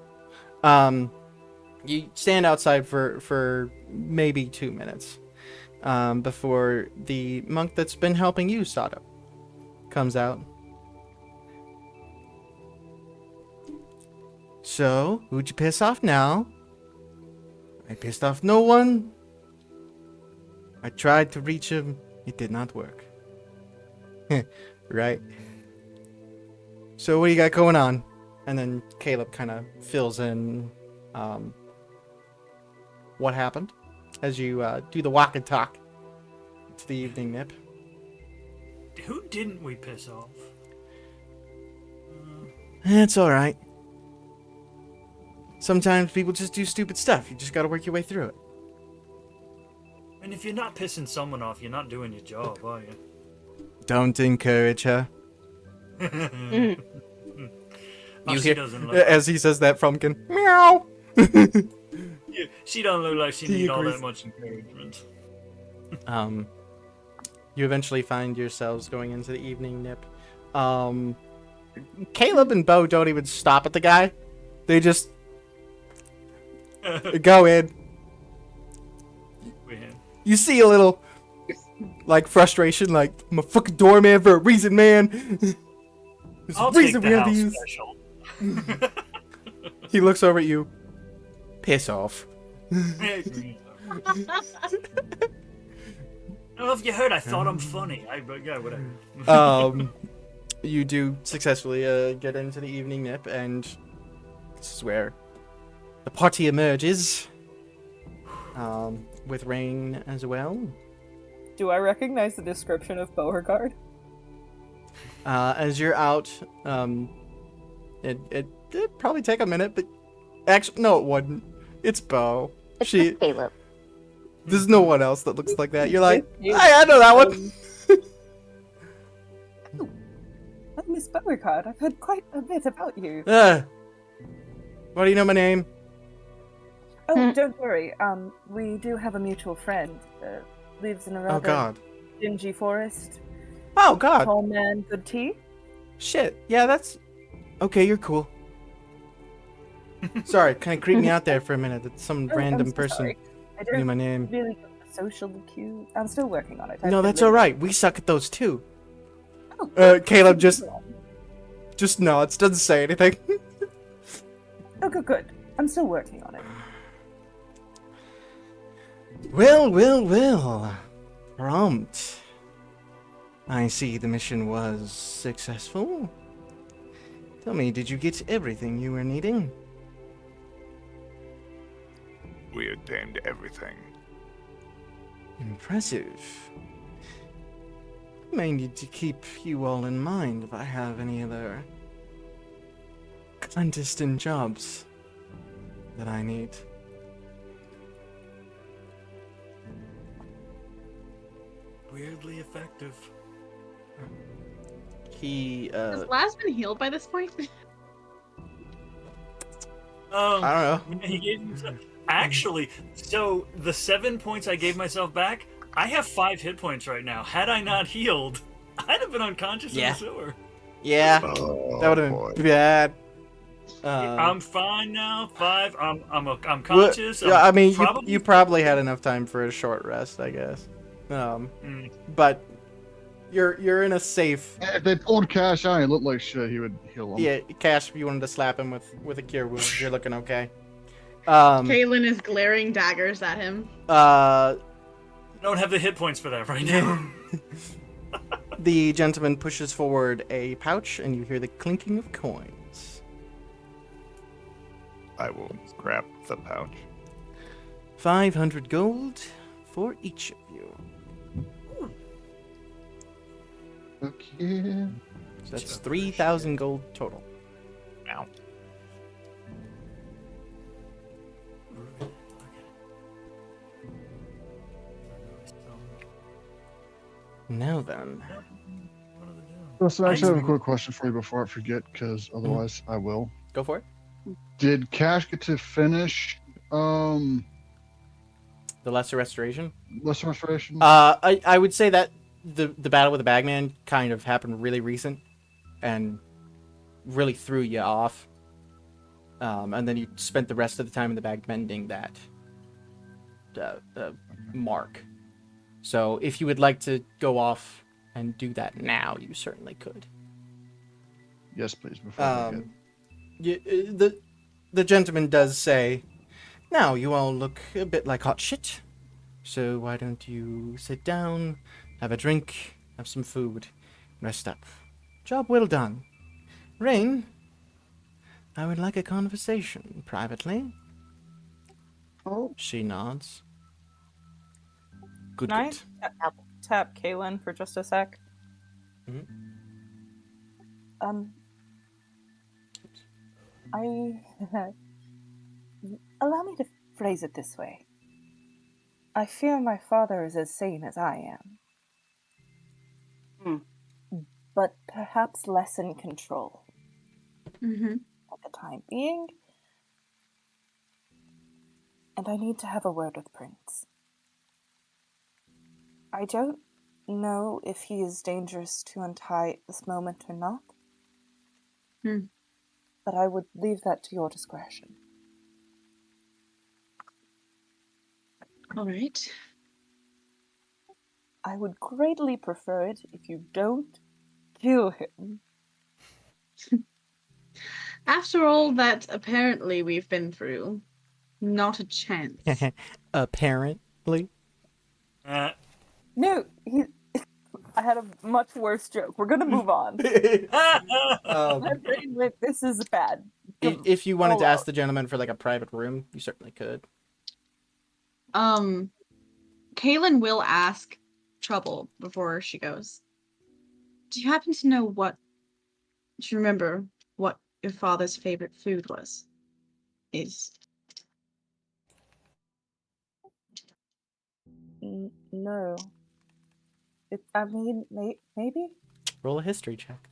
You stand outside for maybe 2 minutes before the monk that's been helping you, Sato, comes out. So, who'd you piss off now? I pissed off no one. I tried to reach him. It did not work. Right? So what do you got going on? And then Caleb kind of fills in what happened as you do the walk and talk to the evening nip. Who didn't we piss off? It's alright. Sometimes people just do stupid stuff. You just gotta work your way through it. And if you're not pissing someone off, you're not doing your job, are you? Don't encourage her. Oh, You she hear, doesn't look as he says that, Frumpkin, meow. she don't look like she He needs all agrees. that much encouragement. You eventually find yourselves going into the evening nip. Caleb and Bo don't even stop at the guy. They just go in. Weird. You see a little, like, frustration, like, I'm a fucking doorman for a reason, man. There's I'll a reason take we the have house these. special. He looks over at you. Piss off. I don't know if you heard. I thought I'm funny. But yeah, whatever. You do successfully get into the evening nip, and this is where the party emerges. with Rain as well. Do I recognize the description of Beauregard? As you're out, it'd probably take a minute, but actually, no, it wouldn't. It's Bo. Caleb. There's no one else that looks like that. You're like, I know that one. Oh, Miss Beauregard, I've heard quite a bit about you. Why do you know my name? Oh, don't worry. We do have a mutual friend. Lives in a rather Oh God. dingy forest. Oh God. Tall man, good tea. Shit. Yeah, that's okay. You're cool. Sorry, kind of creeped me out there for a minute. That some random I'm so person sorry. I knew don't my name. really get the social cue. I'm still working on it. No, that's all right. We suck at those too. Caleb just nods, doesn't say anything. Oh, good. I'm still working on it. Well. Prompt. I see the mission was successful. Tell me, did you get everything you were needing? We obtained everything. Impressive. May need to keep you all in mind if I have any other clandestine jobs that I need. Weirdly effective. He, Has Laz been healed by this point? I don't know. He gave himself... Actually, so the 7 points I gave myself back, I have 5 hit points right now. Had I not healed, I'd have been unconscious in the sewer. Yeah, Oh, that would have boy. been bad. I'm fine now. 5. I'm conscious. Yeah, I mean, probably... you probably had enough time for a short rest, I guess. But you're in a safe. If they pulled Cash out and he looked like shit, he would heal him. Yeah, Cash, if you wanted to slap him with a cure wound, you're looking okay. Kaylin is glaring daggers at him. I don't have the hit points for that right now. The gentleman pushes forward a pouch, and you hear the clinking of coins. I will grab the pouch. 500 gold for each of you. Okay. So that's 3,000 gold total. Ow. Now then. So I actually have a quick question for you before I forget, because otherwise I will. Go for it. Did Cash get to finish The Lesser Restoration? Lesser Restoration? I would say that the battle with the Bagman kind of happened really recent and really threw you off. And then you spent the rest of the time in the bag mending that mark. So if you would like to go off and do that now, you certainly could. Yes, please. Before I forget. The gentleman does say, now you all look a bit like hot shit. So why don't you sit down, have a drink, have some food, rest up. Job well done. Rain, I would like a conversation privately. Oh. She nods. Good. Can I Good. tap Kaylin for just a sec? Mhm. Allow me to phrase it this way. I fear my father is as sane as I am. But perhaps less in control. Mm-hmm. At the time being. And I need to have a word with Prince. I don't know if he is dangerous to untie at this moment or not. But I would leave that to your discretion. All right. I would greatly prefer it if you don't kill him. After all that apparently we've been through, not a chance. Apparently. No, I had a much worse joke. We're gonna move on. My brain went, this is bad. If you wanted to ask the gentleman for like a private room, you certainly could. Kaylin will ask Trouble before she goes. Do you happen to know do you remember what your father's favorite food is? No. I mean, maybe? Roll a history check.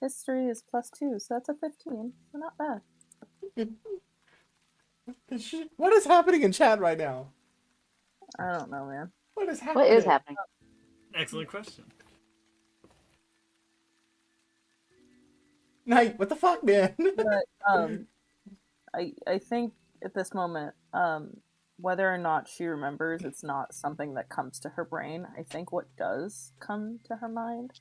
History is +2, so that's a 15. So not bad. What is happening in chat right now? I don't know, man. What is happening? What is happening? Excellent question. Knight, what the fuck, man? But I think at this moment, whether or not she remembers, it's not something that comes to her brain. I think what does come to her mind.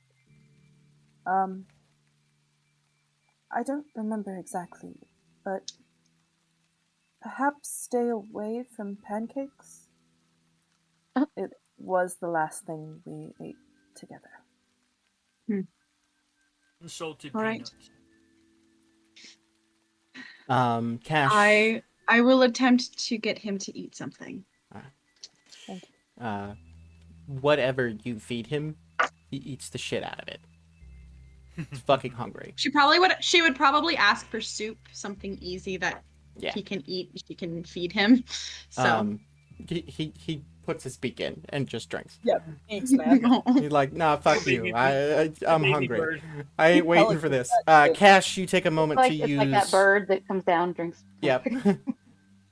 I don't remember exactly, but perhaps stay away from pancakes. It was the last thing we ate together. Salted All right. peanuts. Cash. I will attempt to get him to eat something. Whatever you feed him, he eats the shit out of it. He's fucking hungry. She would probably ask for soup, something easy that he can eat. She can feed him. So he puts his beak in and just drinks. Yep, thanks, man. He's like, nah, fuck you. I'm baby hungry. bird. I ain't waiting for this. Cash, you take a moment to use. It's like that bird that comes down, drinks. Yep.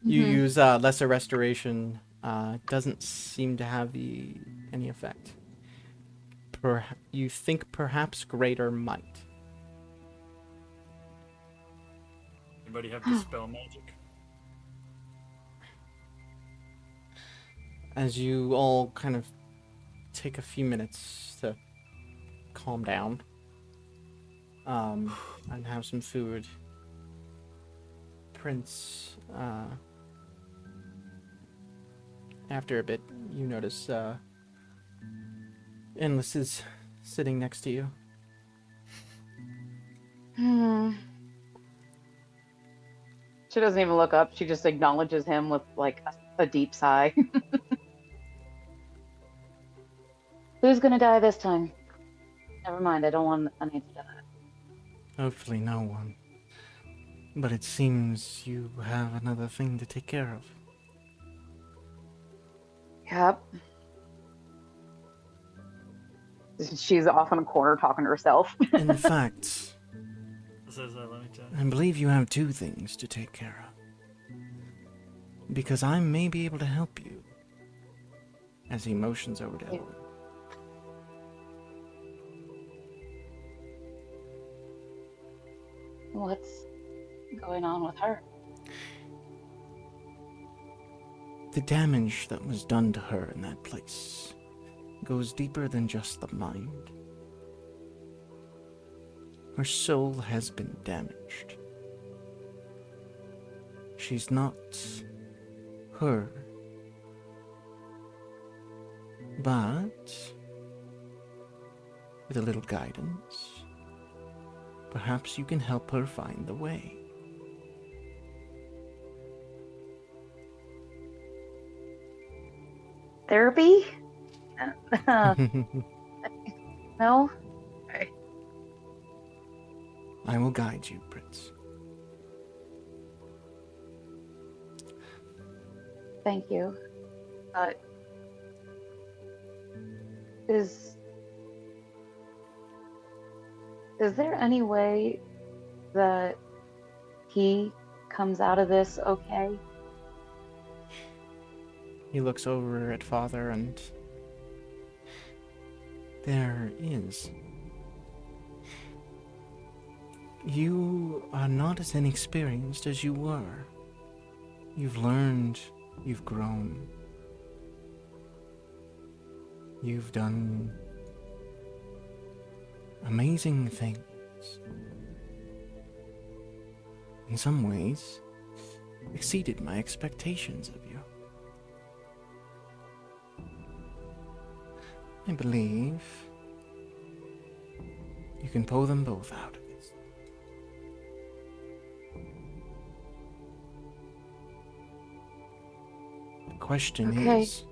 You use lesser restoration. Doesn't seem to have any effect. You think perhaps greater might. Anybody have dispel magic? As you all kind of take a few minutes to calm down, and have some food, Prince, after a bit, you notice Endless is sitting next to you. She doesn't even look up. She just acknowledges him with like a deep sigh. Who's gonna die this time? Never mind. I don't want any to die. Hopefully no one. But it seems you have another thing to take care of. Yep. She's off in a corner talking to herself. In fact, Let me tell you. I believe you have two things to take care of. Because I may be able to help you. As he motions over to Evelyn. What's going on with her? The damage that was done to her in that place goes deeper than just the mind. Her soul has been damaged. She's not her. But with a little guidance, perhaps you can help her find the way. Therapy? No? Okay. I will guide you, Prince. Thank you. Is there any way that he comes out of this okay? He looks over at Father and there is. You are not as inexperienced as you were. You've learned, you've grown. You've done amazing things. In some ways, exceeded my expectations of you. I believe You can pull them both out of this. The question Okay. is,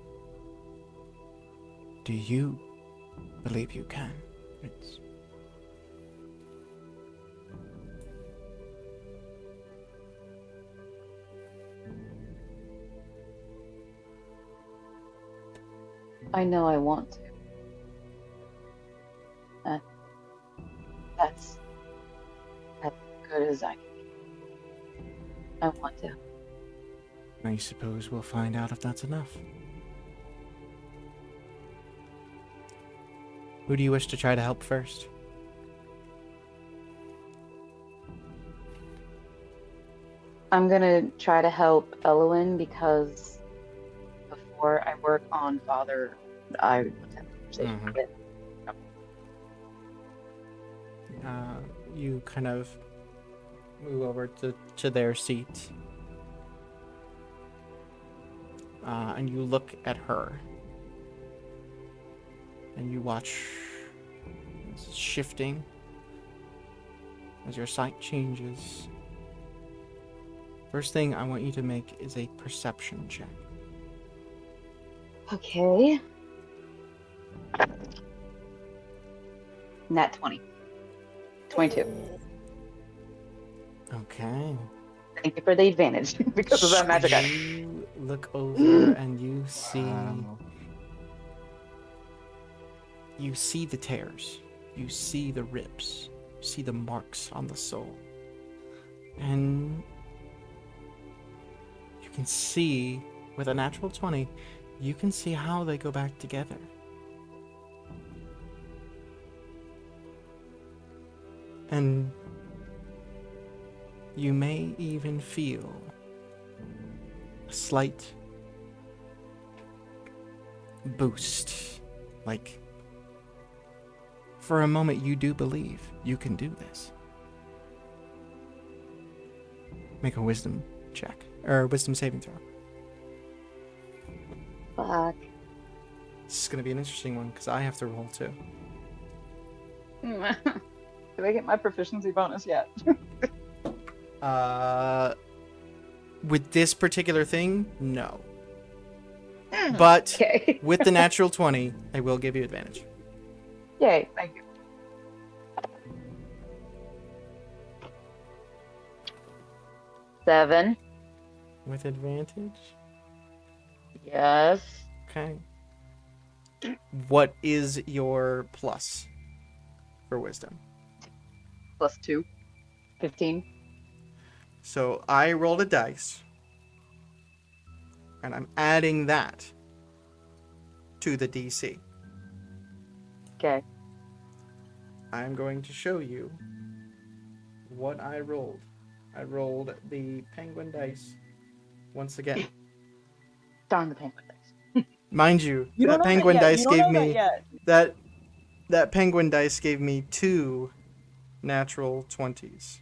do you believe you can? It's I know I want to. That's as good as I can. I want to. I suppose we'll find out if that's enough. Who do you wish to try to help first? I'm gonna try to help Elowen because before I work on Father, I want to have a conversation Mhm. with. You kind of move over to their seat. And you look at her. And you watch this shifting as your sight changes. First thing I want you to make is a perception check. Okay. Nat 20. 22. Okay. Thank you for the advantage because of that magic item. You look over and you see Wow. you see the tears. You see the rips. You see the marks on the sole. And you can see with a natural 20, you can see how they go back together. And you may even feel a slight boost. Like, for a moment, you do believe you can do this. Make a wisdom check, or wisdom saving throw. Fuck. This is going to be an interesting one, because I have to roll too. Do I get my proficiency bonus yet? With this particular thing, no. But Okay. with the natural 20, I will give you advantage. Yay, thank you. Seven. With advantage? Yes. Okay. What is your plus for wisdom? Plus 2. 15. So I rolled a dice, and I'm adding that to the DC. Okay. I'm going to show you what I rolled. I rolled the penguin dice once again. Darn the penguin dice. Mind you, You don't that know that penguin yet. dice You don't gave know that me yet. that penguin dice gave me 2 natural 20s.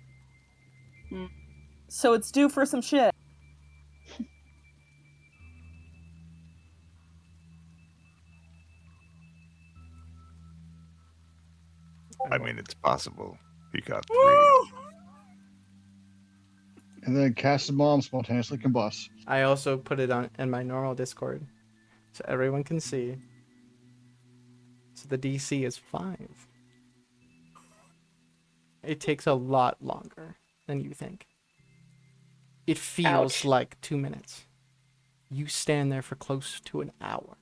So it's due for some shit. I mean, it's possible. He got 3. Woo! And then Cass's mom spontaneously combusts. I also put it on in my normal Discord, so everyone can see. So the DC is 5. It takes a lot longer than you think. It feels Ouch. like 2 minutes. You stand there for close to an hour.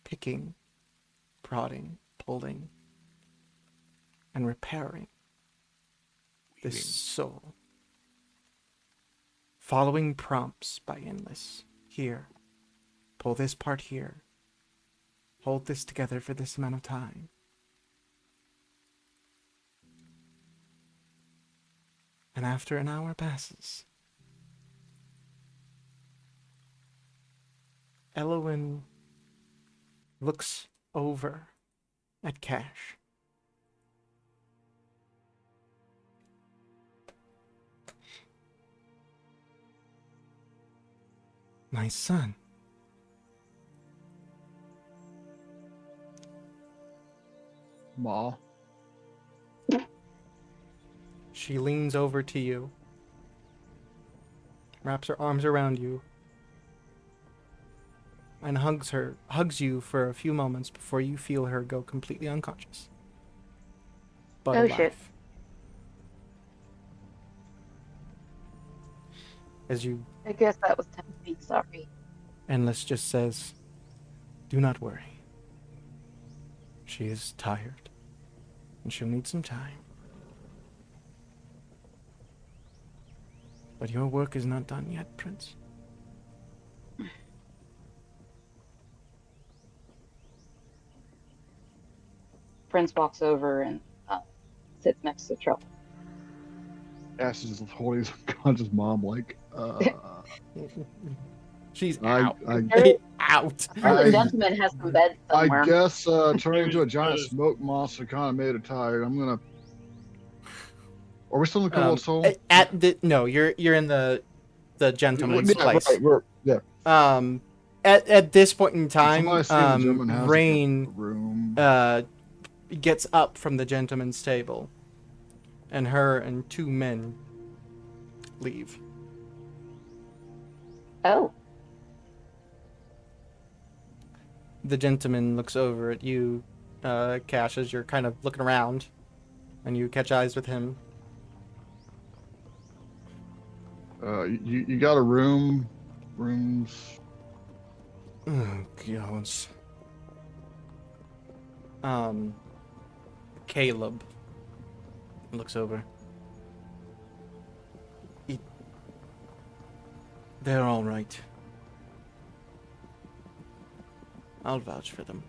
Picking, prodding, pulling, and repairing this Weaving. soul. Following prompts by Endless. Here. Pull this part here. Hold this together for this amount of time. And after an hour passes, Elowen looks over at Cash. My son. Ma. She leans over to you, wraps her arms around you, and hugs you for a few moments before you feel her go completely unconscious. But Oh, alive. shit. As you, I guess that was time to be sorry. Endless just says, "Do not worry. She is tired, and she'll need some time. But your work is not done yet, Prince." Prince walks over and sits next to Trouble. Ash is holding his unconscious mom like, She's I- out. I- Out. The gentleman has some beds somewhere. I guess turning into a giant smoke monster kind of made her tired. I'm gonna. Are we still in the Cobalt Soul? No, you're in the gentleman's Yeah, place. right, yeah. At this point in time, Somebody see the gentleman has a Rain room. gets up from the gentleman's table, and her and two men leave. Oh. The gentleman looks over at you, Cash, as you're kind of looking around, and you catch eyes with him. You got a room? Rooms? Oh, God. Caleb looks over. They're all right. I'll vouch for them.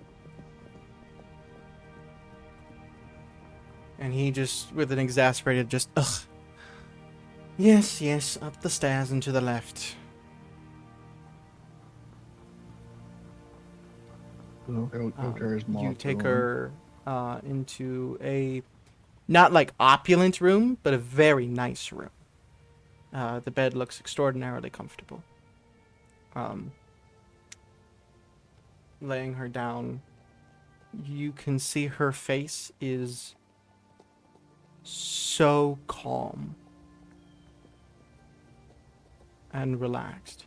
And he just, with an exasperated, ugh. Yes, up the stairs and to the left. You take her into a, not like opulent room, but a very nice room. The bed looks extraordinarily comfortable. Laying her down, you can see her face is so calm and relaxed.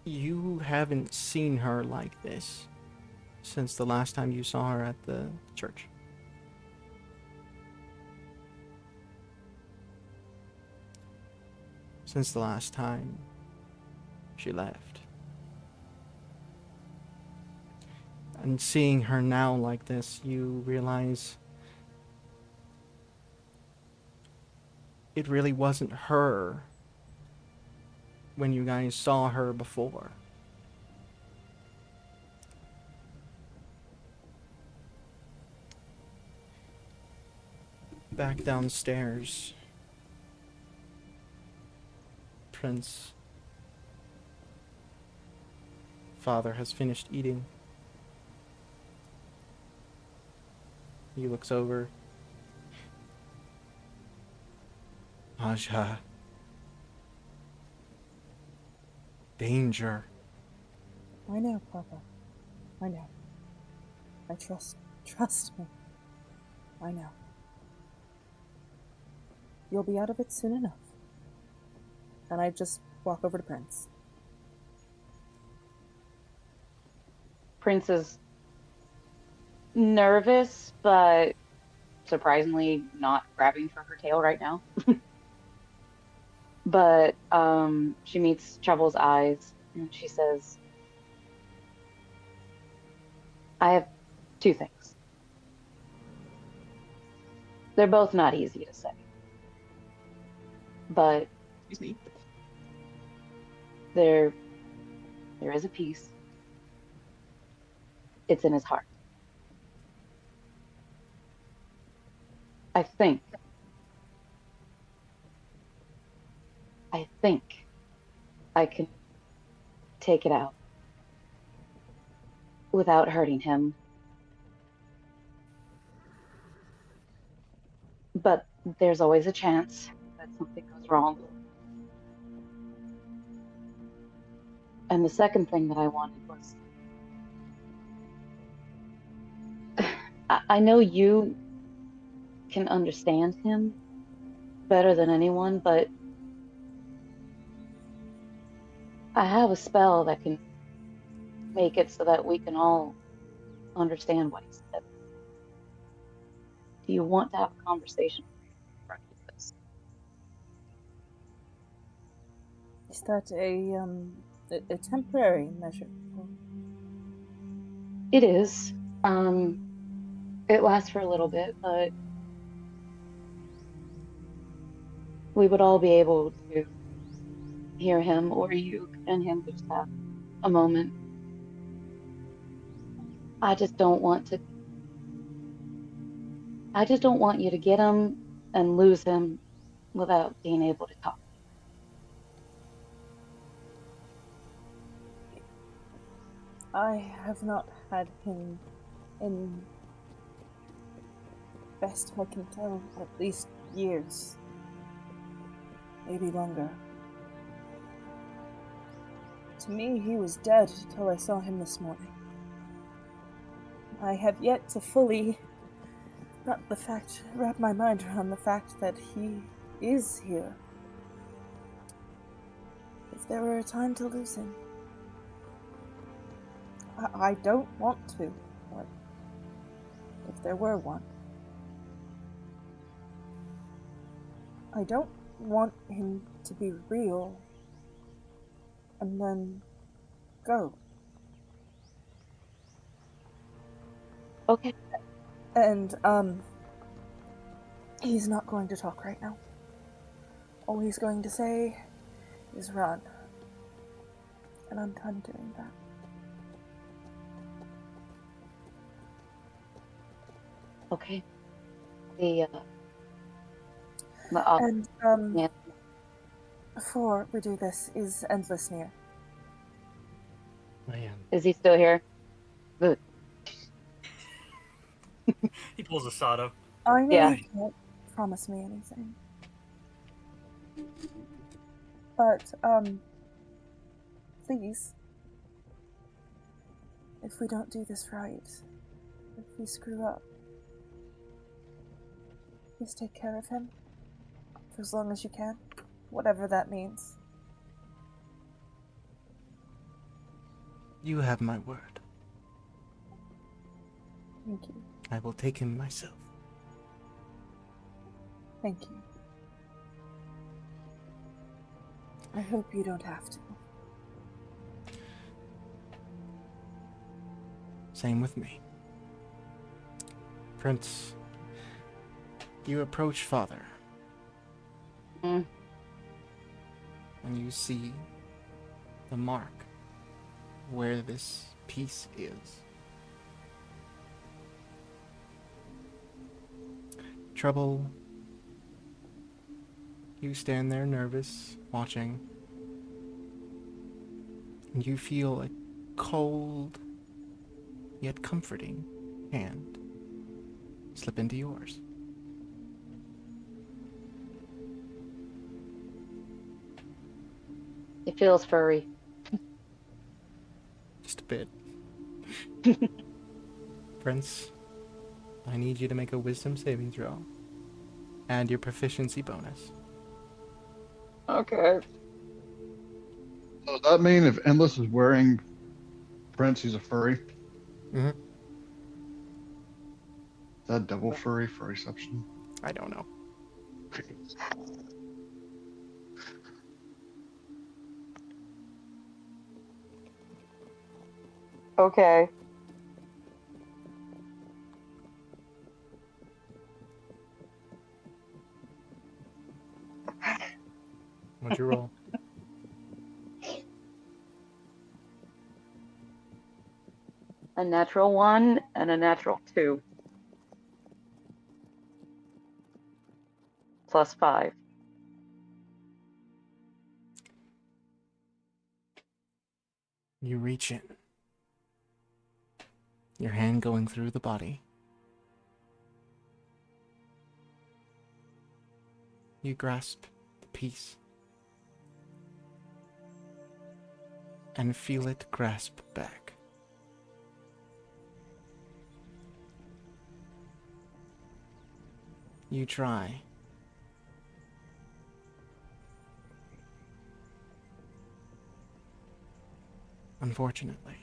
You haven't seen her like this since the last time you saw her at the church. Since the last time she left. And seeing her now like this, you realize it really wasn't her when you guys saw her before. Back downstairs, Prince Father has finished eating. He looks over. Aja. Danger. I know, Papa. I know. I trust me. I know. You'll be out of it soon enough. And I just walk over to Prince. Prince is nervous, but surprisingly not grabbing for her tail right now. But she meets Trouble's eyes and she says, I have two things. They're both not easy to say. But Excuse me. There is a peace. It's in his heart. I think I can take it out without hurting him. But there's always a chance that something goes wrong. And the second thing that I wanted was, I know you can understand him better than anyone, but I have a spell that can make it so that we can all understand what he said. Do you want to have a conversation with this? Is that a temporary measure? It is. It lasts for a little bit, but we would all be able to hear him, or you and him just have a moment. I just don't want you to get him and lose him without being able to talk. I have not had him in, best I can tell, at least years. Maybe longer. To me, he was dead until I saw him this morning. I have yet to fully wrap my mind around the fact that he is here. If there were a time to lose him, I don't want to, but if there were one, I don't want him to be real and then go. Okay. And, he's not going to talk right now. All he's going to say is run. And I'm done doing that. Okay. And, yeah. before we do this, is Endless near? I am. Is he still here? Good. He pulls a Sato. I know Yeah. you can't promise me anything. But, please, if we don't do this right, if we screw up, please take care of him for as long as you can, whatever that means. You have my word. Thank you. I will take him myself. Thank you. I hope you don't have to. Same with me. Prince, you approach Father. Mm. And you see the mark where this piece is. Trouble, you stand there nervous, watching, and you feel a cold yet comforting hand slip into yours. It feels furry. Just a bit. Prince, I need you to make a wisdom saving throw. And your proficiency bonus. Okay. So does that mean if Endless is wearing Prince, he's a furry? Mm-hmm. Is that double furry for reception? I don't know. Okay. What'd you roll? A natural 1 and a natural 2. Plus 5. You reach in. Your hand going through the body. You grasp the piece. and feel it grasp back. You try. Unfortunately,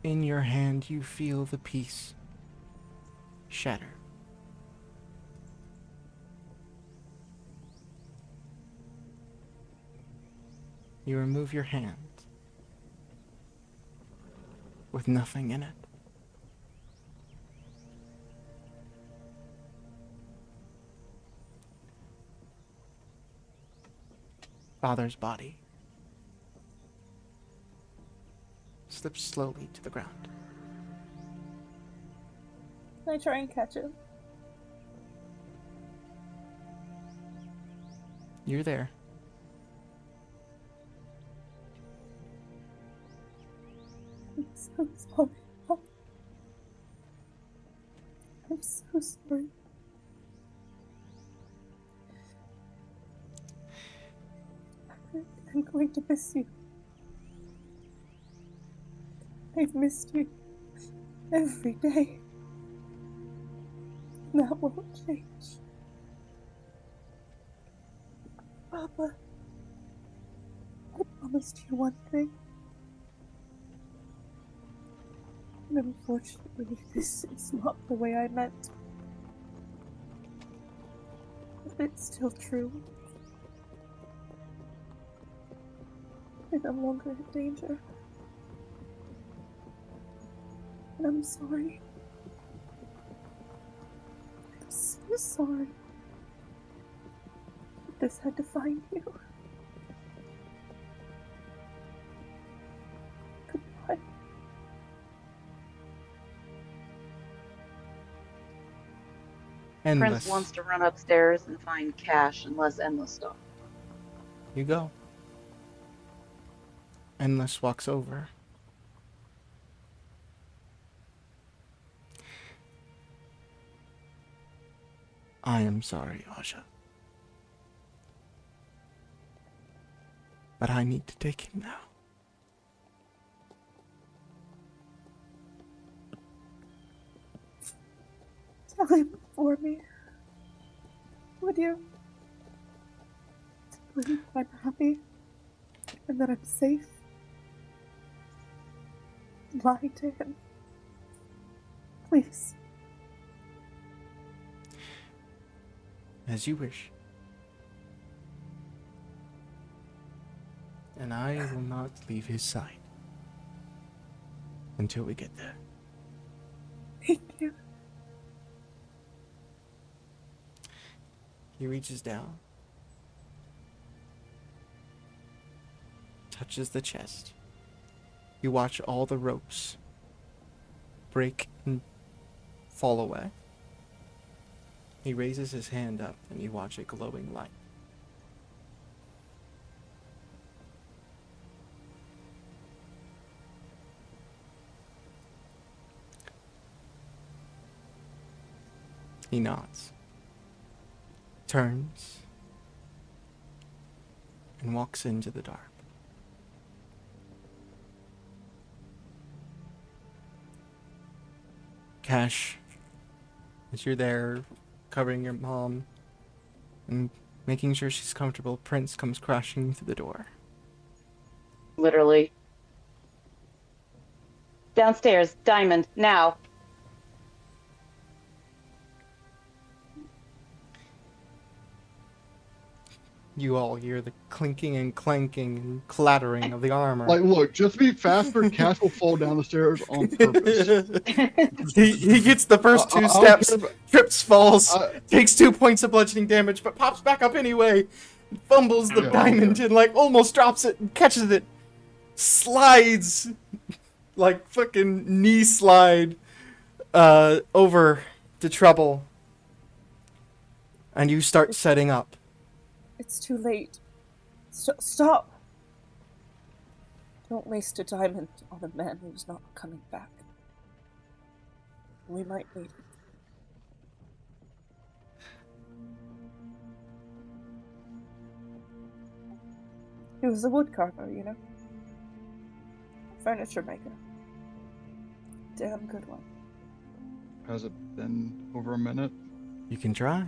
in your hand you feel the piece shatter. You remove your hand with nothing in it. Father's body slips slowly to the ground. Can I try and catch him? You're there. I'm so sorry. I'm so sorry. I'm going to miss you. I've missed you every day. That won't change. Papa, I promised you one thing. And unfortunately, this is not the way I meant. But it's still true. I'm no longer in danger. And I'm sorry. I'm so sorry. But this had to find you. Goodbye. Endless. Prince wants to run upstairs and find cash and less endless stuff. You go. Endless walks over. I am sorry, Aja. But I need to take him now. Tell him for me. Would you? Tell him I'm happy and that I'm safe. Lie to him. Please. As you wish. And I will not leave his side until we get there. Thank you. He reaches down, touches the chest. You watch all the ropes break and fall away. He raises his hand up and you watch a glowing light. He nods, turns, and walks into the dark. Cash, as you're there, covering your mom and making sure she's comfortable, Prince comes crashing through the door. Literally. Downstairs, Diamond, now. You all hear the clinking and clanking and clattering of the armor. Like, look, just to be faster, Cash will fall down the stairs on purpose. he gets the first two steps, trips, falls, takes 2 points of bludgeoning damage, but pops back up anyway, fumbles the diamond and like almost drops it and catches it, slides, like fucking knee slide, over to Trouble, and you start setting up. It's too late. Stop! Don't waste a diamond on a man who's not coming back. We might need it. He was a woodcarver, you know? Furniture maker. Damn good one. Has it been over a minute? You can try.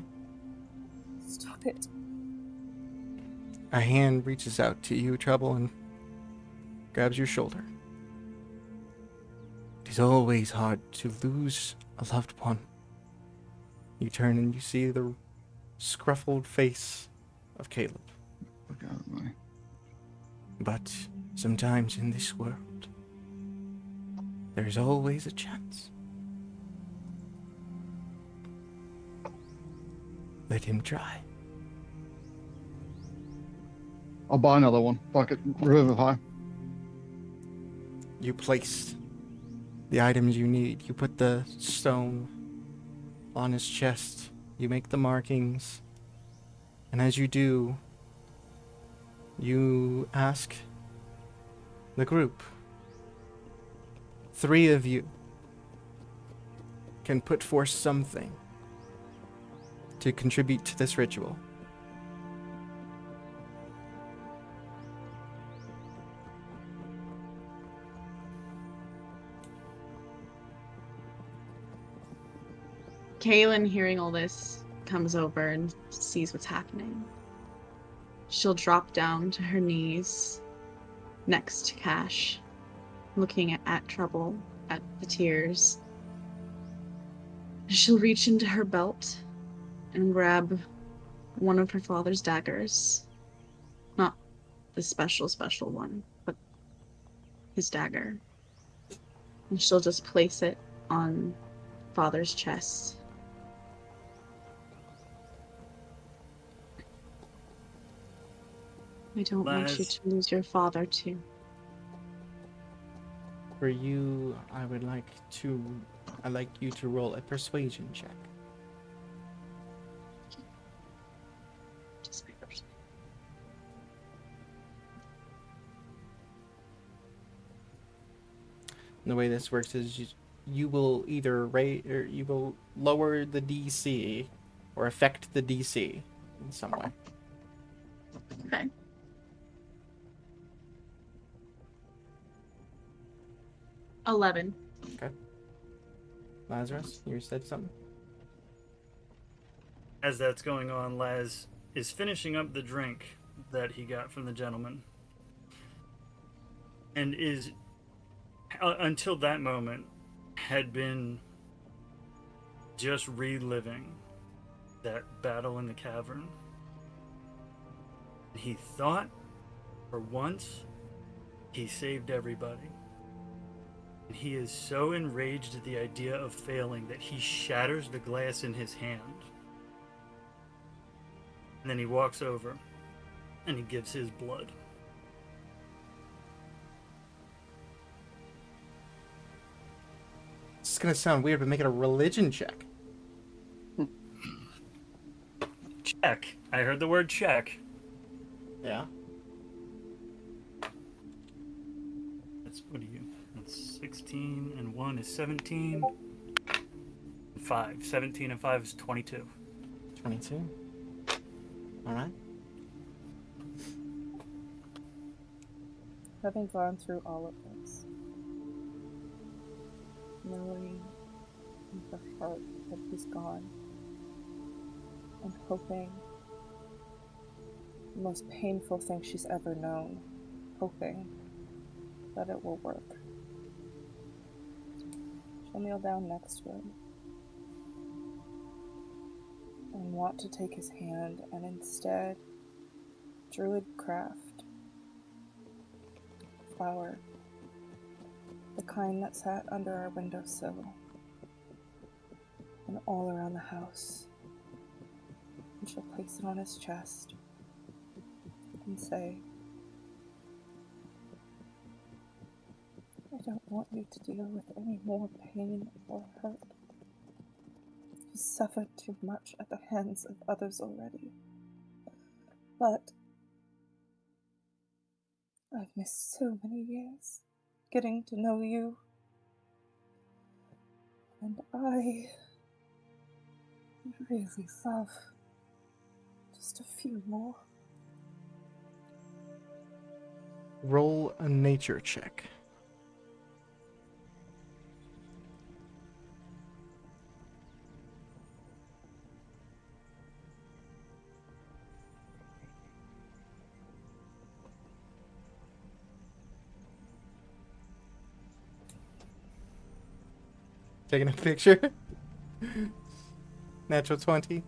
Stop it. A hand reaches out to you, Trouble, and grabs your shoulder. It is always hard to lose a loved one. You turn and you see the scruffled face of Caleb. Look out of my. But sometimes in this world, there's always a chance. Let him try. I'll buy another one. Fuck it. Revivify. You place the items you need. You put the stone on his chest. You make the markings. And as you do, you ask the group. 3 of you can put forth something to contribute to this ritual. Kaylin, hearing all this, comes over and sees what's happening. She'll drop down to her knees next to Cash, looking at Trouble, at the tears. She'll reach into her belt and grab one of her father's daggers. Not the special one, but his dagger. And she'll just place it on father's chest. I don't want you to lose your father, too. For you, I'd like you to roll a persuasion check. Just my first. And the way this works is you will either rate or you will lower the DC or affect the DC in some way. Okay. $11. Okay. Lazarus, you said something? As that's going on, Laz is finishing up the drink that he got from the gentleman. And is, until that moment, had been just reliving that battle in the cavern. He thought, for once, he saved everybody. And he is so enraged at the idea of failing that he shatters the glass in his hand. And then he walks over and he gives his blood. This is gonna sound weird, but make it a religion check. Check. I heard the word check. Yeah. That's, what are you? That's 16 and 1 is 17. 5. 17 and 5 is 22. 22. Alright. Having gone through all of this, knowing in her heart that he's gone, and hoping the most painful thing she's ever known, hoping that it will work. She'll kneel down next to him and want to take his hand and instead druidcraft flower, the kind that sat under our windowsill and all around the house. And she'll place it on his chest and say, I don't want you to deal with any more pain or hurt. You suffered too much at the hands of others already. But I've missed so many years getting to know you. And I really love just a few more. Roll a nature check. Taking a picture. Natural 20.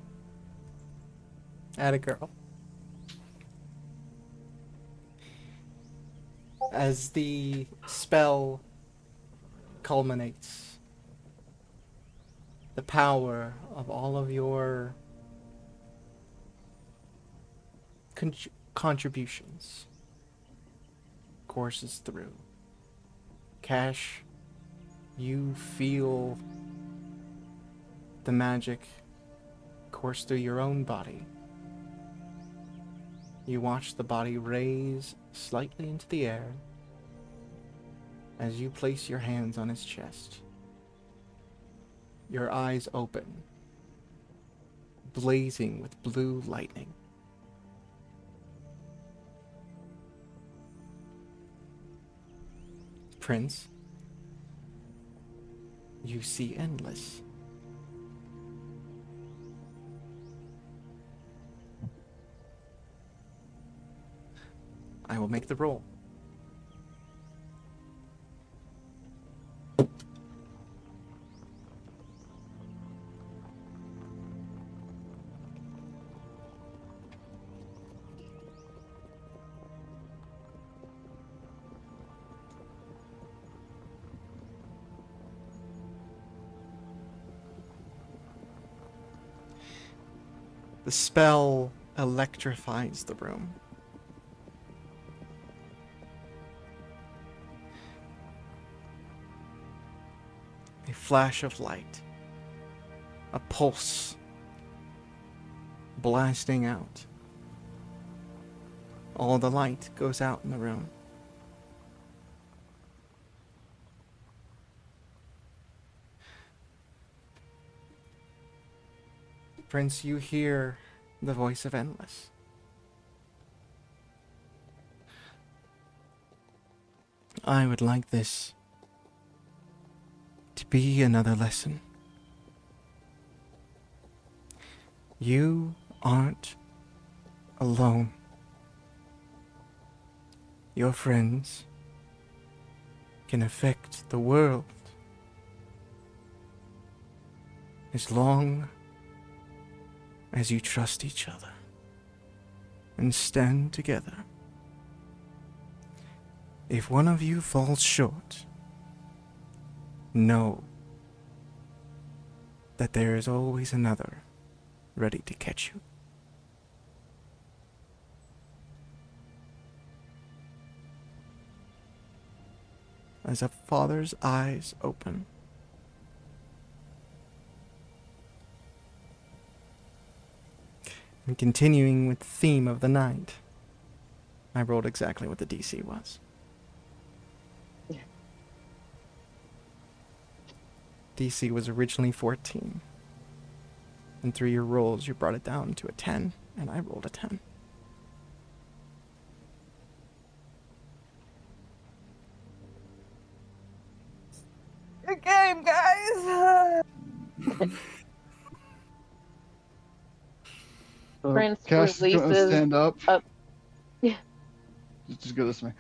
Add a girl. As the spell culminates, the power of all of your contributions courses through. Cash, you feel the magic course through your own body. You watch the body raise slightly into the air as you place your hands on his chest. Your eyes open, blazing with blue lightning. Prince, you see Endless. I will make the roll. The spell electrifies the room. A flash of light, a pulse blasting out. All the light goes out in the room. Prince, you hear the voice of Endless. I would like this to be another lesson. You aren't alone. Your friends can affect the world as long as you trust each other and stand together. If one of you falls short, know that there is always another ready to catch you. As a father's eyes open, and continuing with the theme of the night, I rolled exactly what the DC was. DC was originally 14. And through your rolls, you brought it down to a 10, and I rolled a 10. Good game, guys! Prince Cash is gonna releases stand up. Yeah. Just go this way.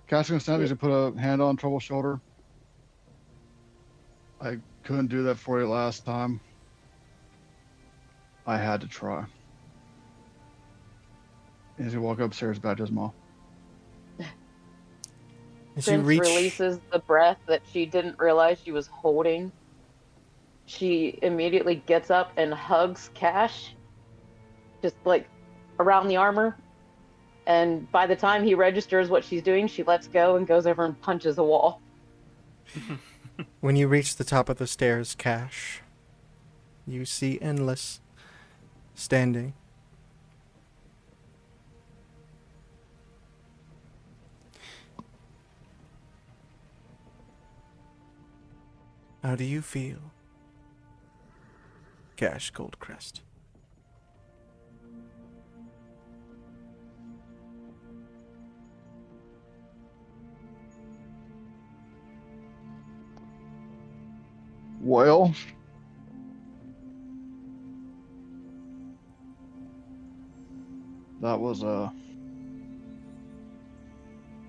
Cash is gonna stand up. He's gonna put a hand on Trouble's shoulder. I couldn't do that for you last time. I had to try. As you walk upstairs back to his mom. As you Prince reach, releases the breath that she didn't realize she was holding. She immediately gets up and hugs Cash, just like around the armor. And by the time he registers what she's doing, she lets go and goes over and punches a wall. when you reach the top of the stairs, Cash, you see Endless standing. How do you feel, Cash Goldcrest? Well, that was a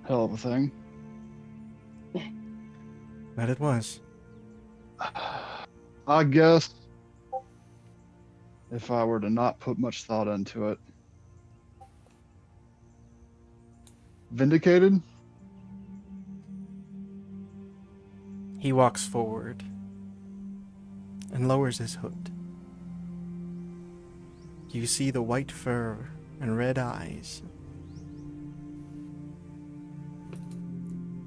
hell of a thing. That it was. I guess if I were to not put much thought into it. Vindicated? He walks forward and lowers his hood. You see the white fur and red eyes,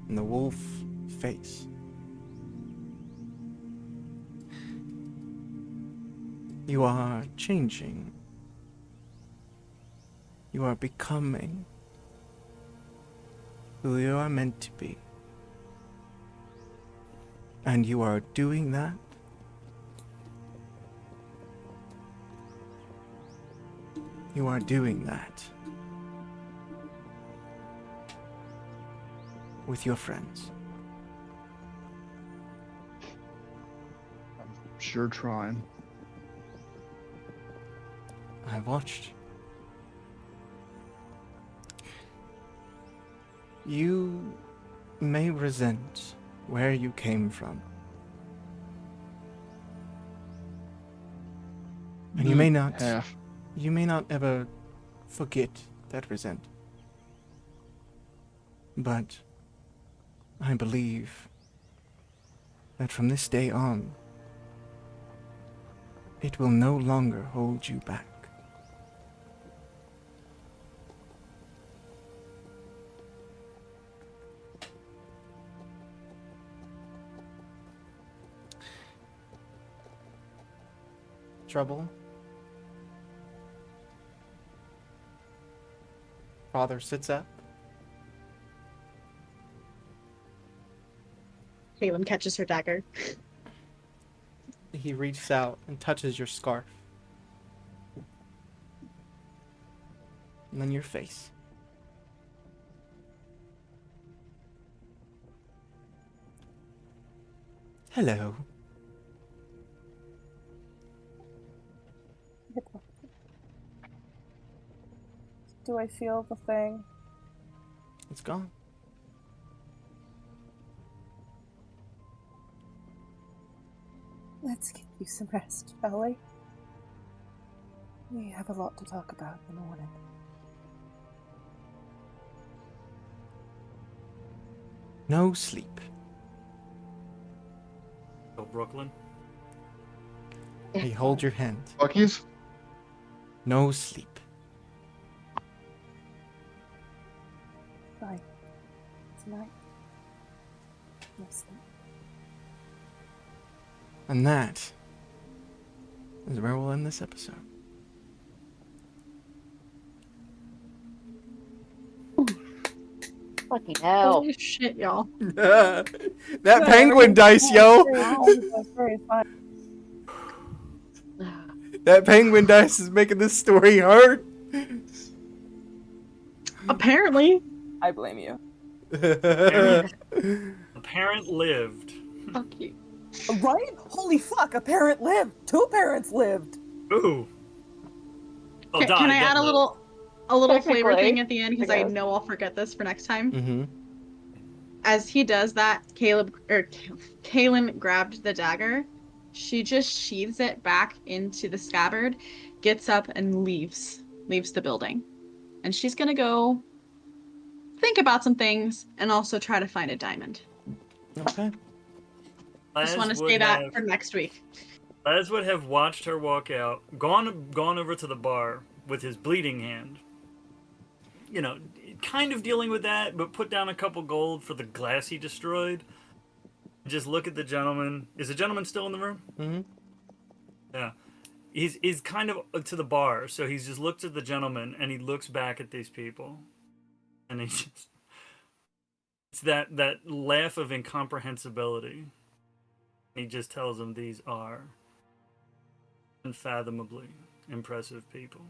and the wolf face. You are changing. You are becoming who you are meant to be. And you are doing that You are doing that with your friends. I'm sure trying. I've watched. You may resent where you came from. And you may not Half. You may not ever forget that resent. But I believe that from this day on, it will no longer hold you back. Trouble? Father sits up. Caleb catches her dagger. He reaches out and touches your scarf. And then your face. Hello. Do I feel the thing? It's gone. Let's get you some rest, shall we? We have a lot to talk about in the morning. No sleep. Oh, Brooklyn. He holds your hand. Bucky's? No sleep. Fine. Tonight. No sleep. And that is where we'll end this episode. Fucking hell. Holy shit, y'all. That penguin dice, yo! That's very fun. That penguin dice is making this story hard. Apparently. I blame you. The parent lived. Fuck you. Right? Holy fuck, a parent lived. 2 parents lived. Ooh. Oh, Can I add a little flavor Technically, thing at the end because I I guess. know I'll forget this for next time. Mm-hmm. As he does that, Kaylin grabbed the dagger. She just sheathes it back into the scabbard, gets up and leaves the building. And she's gonna go think about some things and also try to find a diamond. Okay. Just want to say that for next week. Les would have watched her walk out, gone over to the bar with his bleeding hand. You know, kind of dealing with that, but put down a couple gold for the glass he destroyed. Just look at the gentleman. Is the gentleman still in the room? Mm-hmm. Yeah. He's kind of to the bar, so he's just looked at the gentleman and he looks back at these people. And he just... It's that laugh of incomprehensibility. He just tells them these are unfathomably impressive people.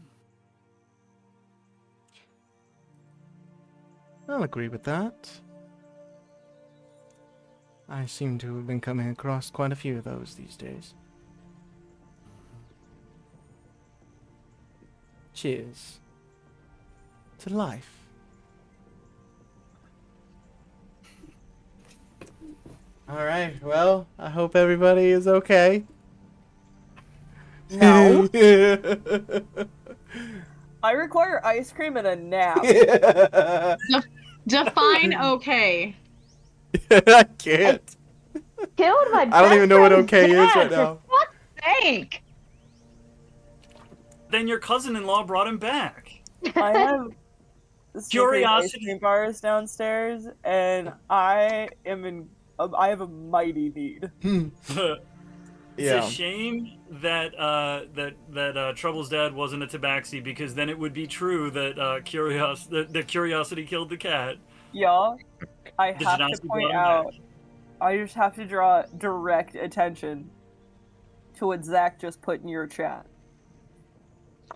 I'll agree with that. I seem to have been coming across quite a few of those these days. Cheers. To life. Alright, well, I hope everybody is okay. No. I require ice cream and a nap. Define okay. I can't. Killed my I don't even know what best okay friend's is right dad, now. For fuck's sake! Then your cousin-in-law brought him back. I have Curiosity. ice cream bars downstairs, and I have a mighty need. It's Yeah. a shame that Trouble's dad wasn't a tabaxi, because then it would be true that Curiosity killed the cat. Y'all, I The have to Janowski point brought him out, I just have to draw direct attention to what Zach just put in your chat.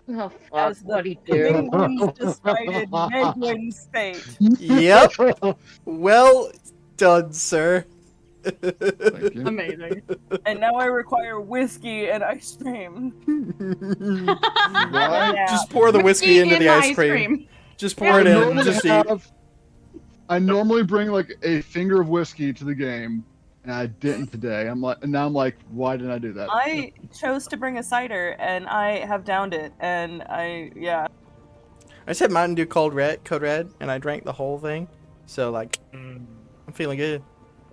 Oh fuck! As What'd he the do? penguins decided Medwin's fate. Yep. Well done, sir. Thank you. Amazing. And now I require whiskey and ice cream. Why? Yeah. Just pour the whiskey into the ice cream. Just pour it I in. normally Just eat. I normally bring like a finger of whiskey to the game, and I didn't today. And now I'm like, why didn't I do that? I chose to bring a cider, and I have downed it, and yeah. I said Mountain Dew Code Red, and I drank the whole thing. So, like, I'm feeling good.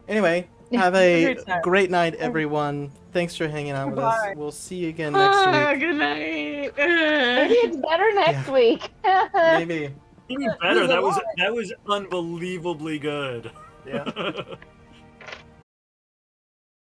Anyway, have a great night, everyone. Thanks for hanging out with us. Bye. We'll see you again next week. Good night. Maybe it's better next week. Maybe. Even better. That was unbelievably good. Yeah.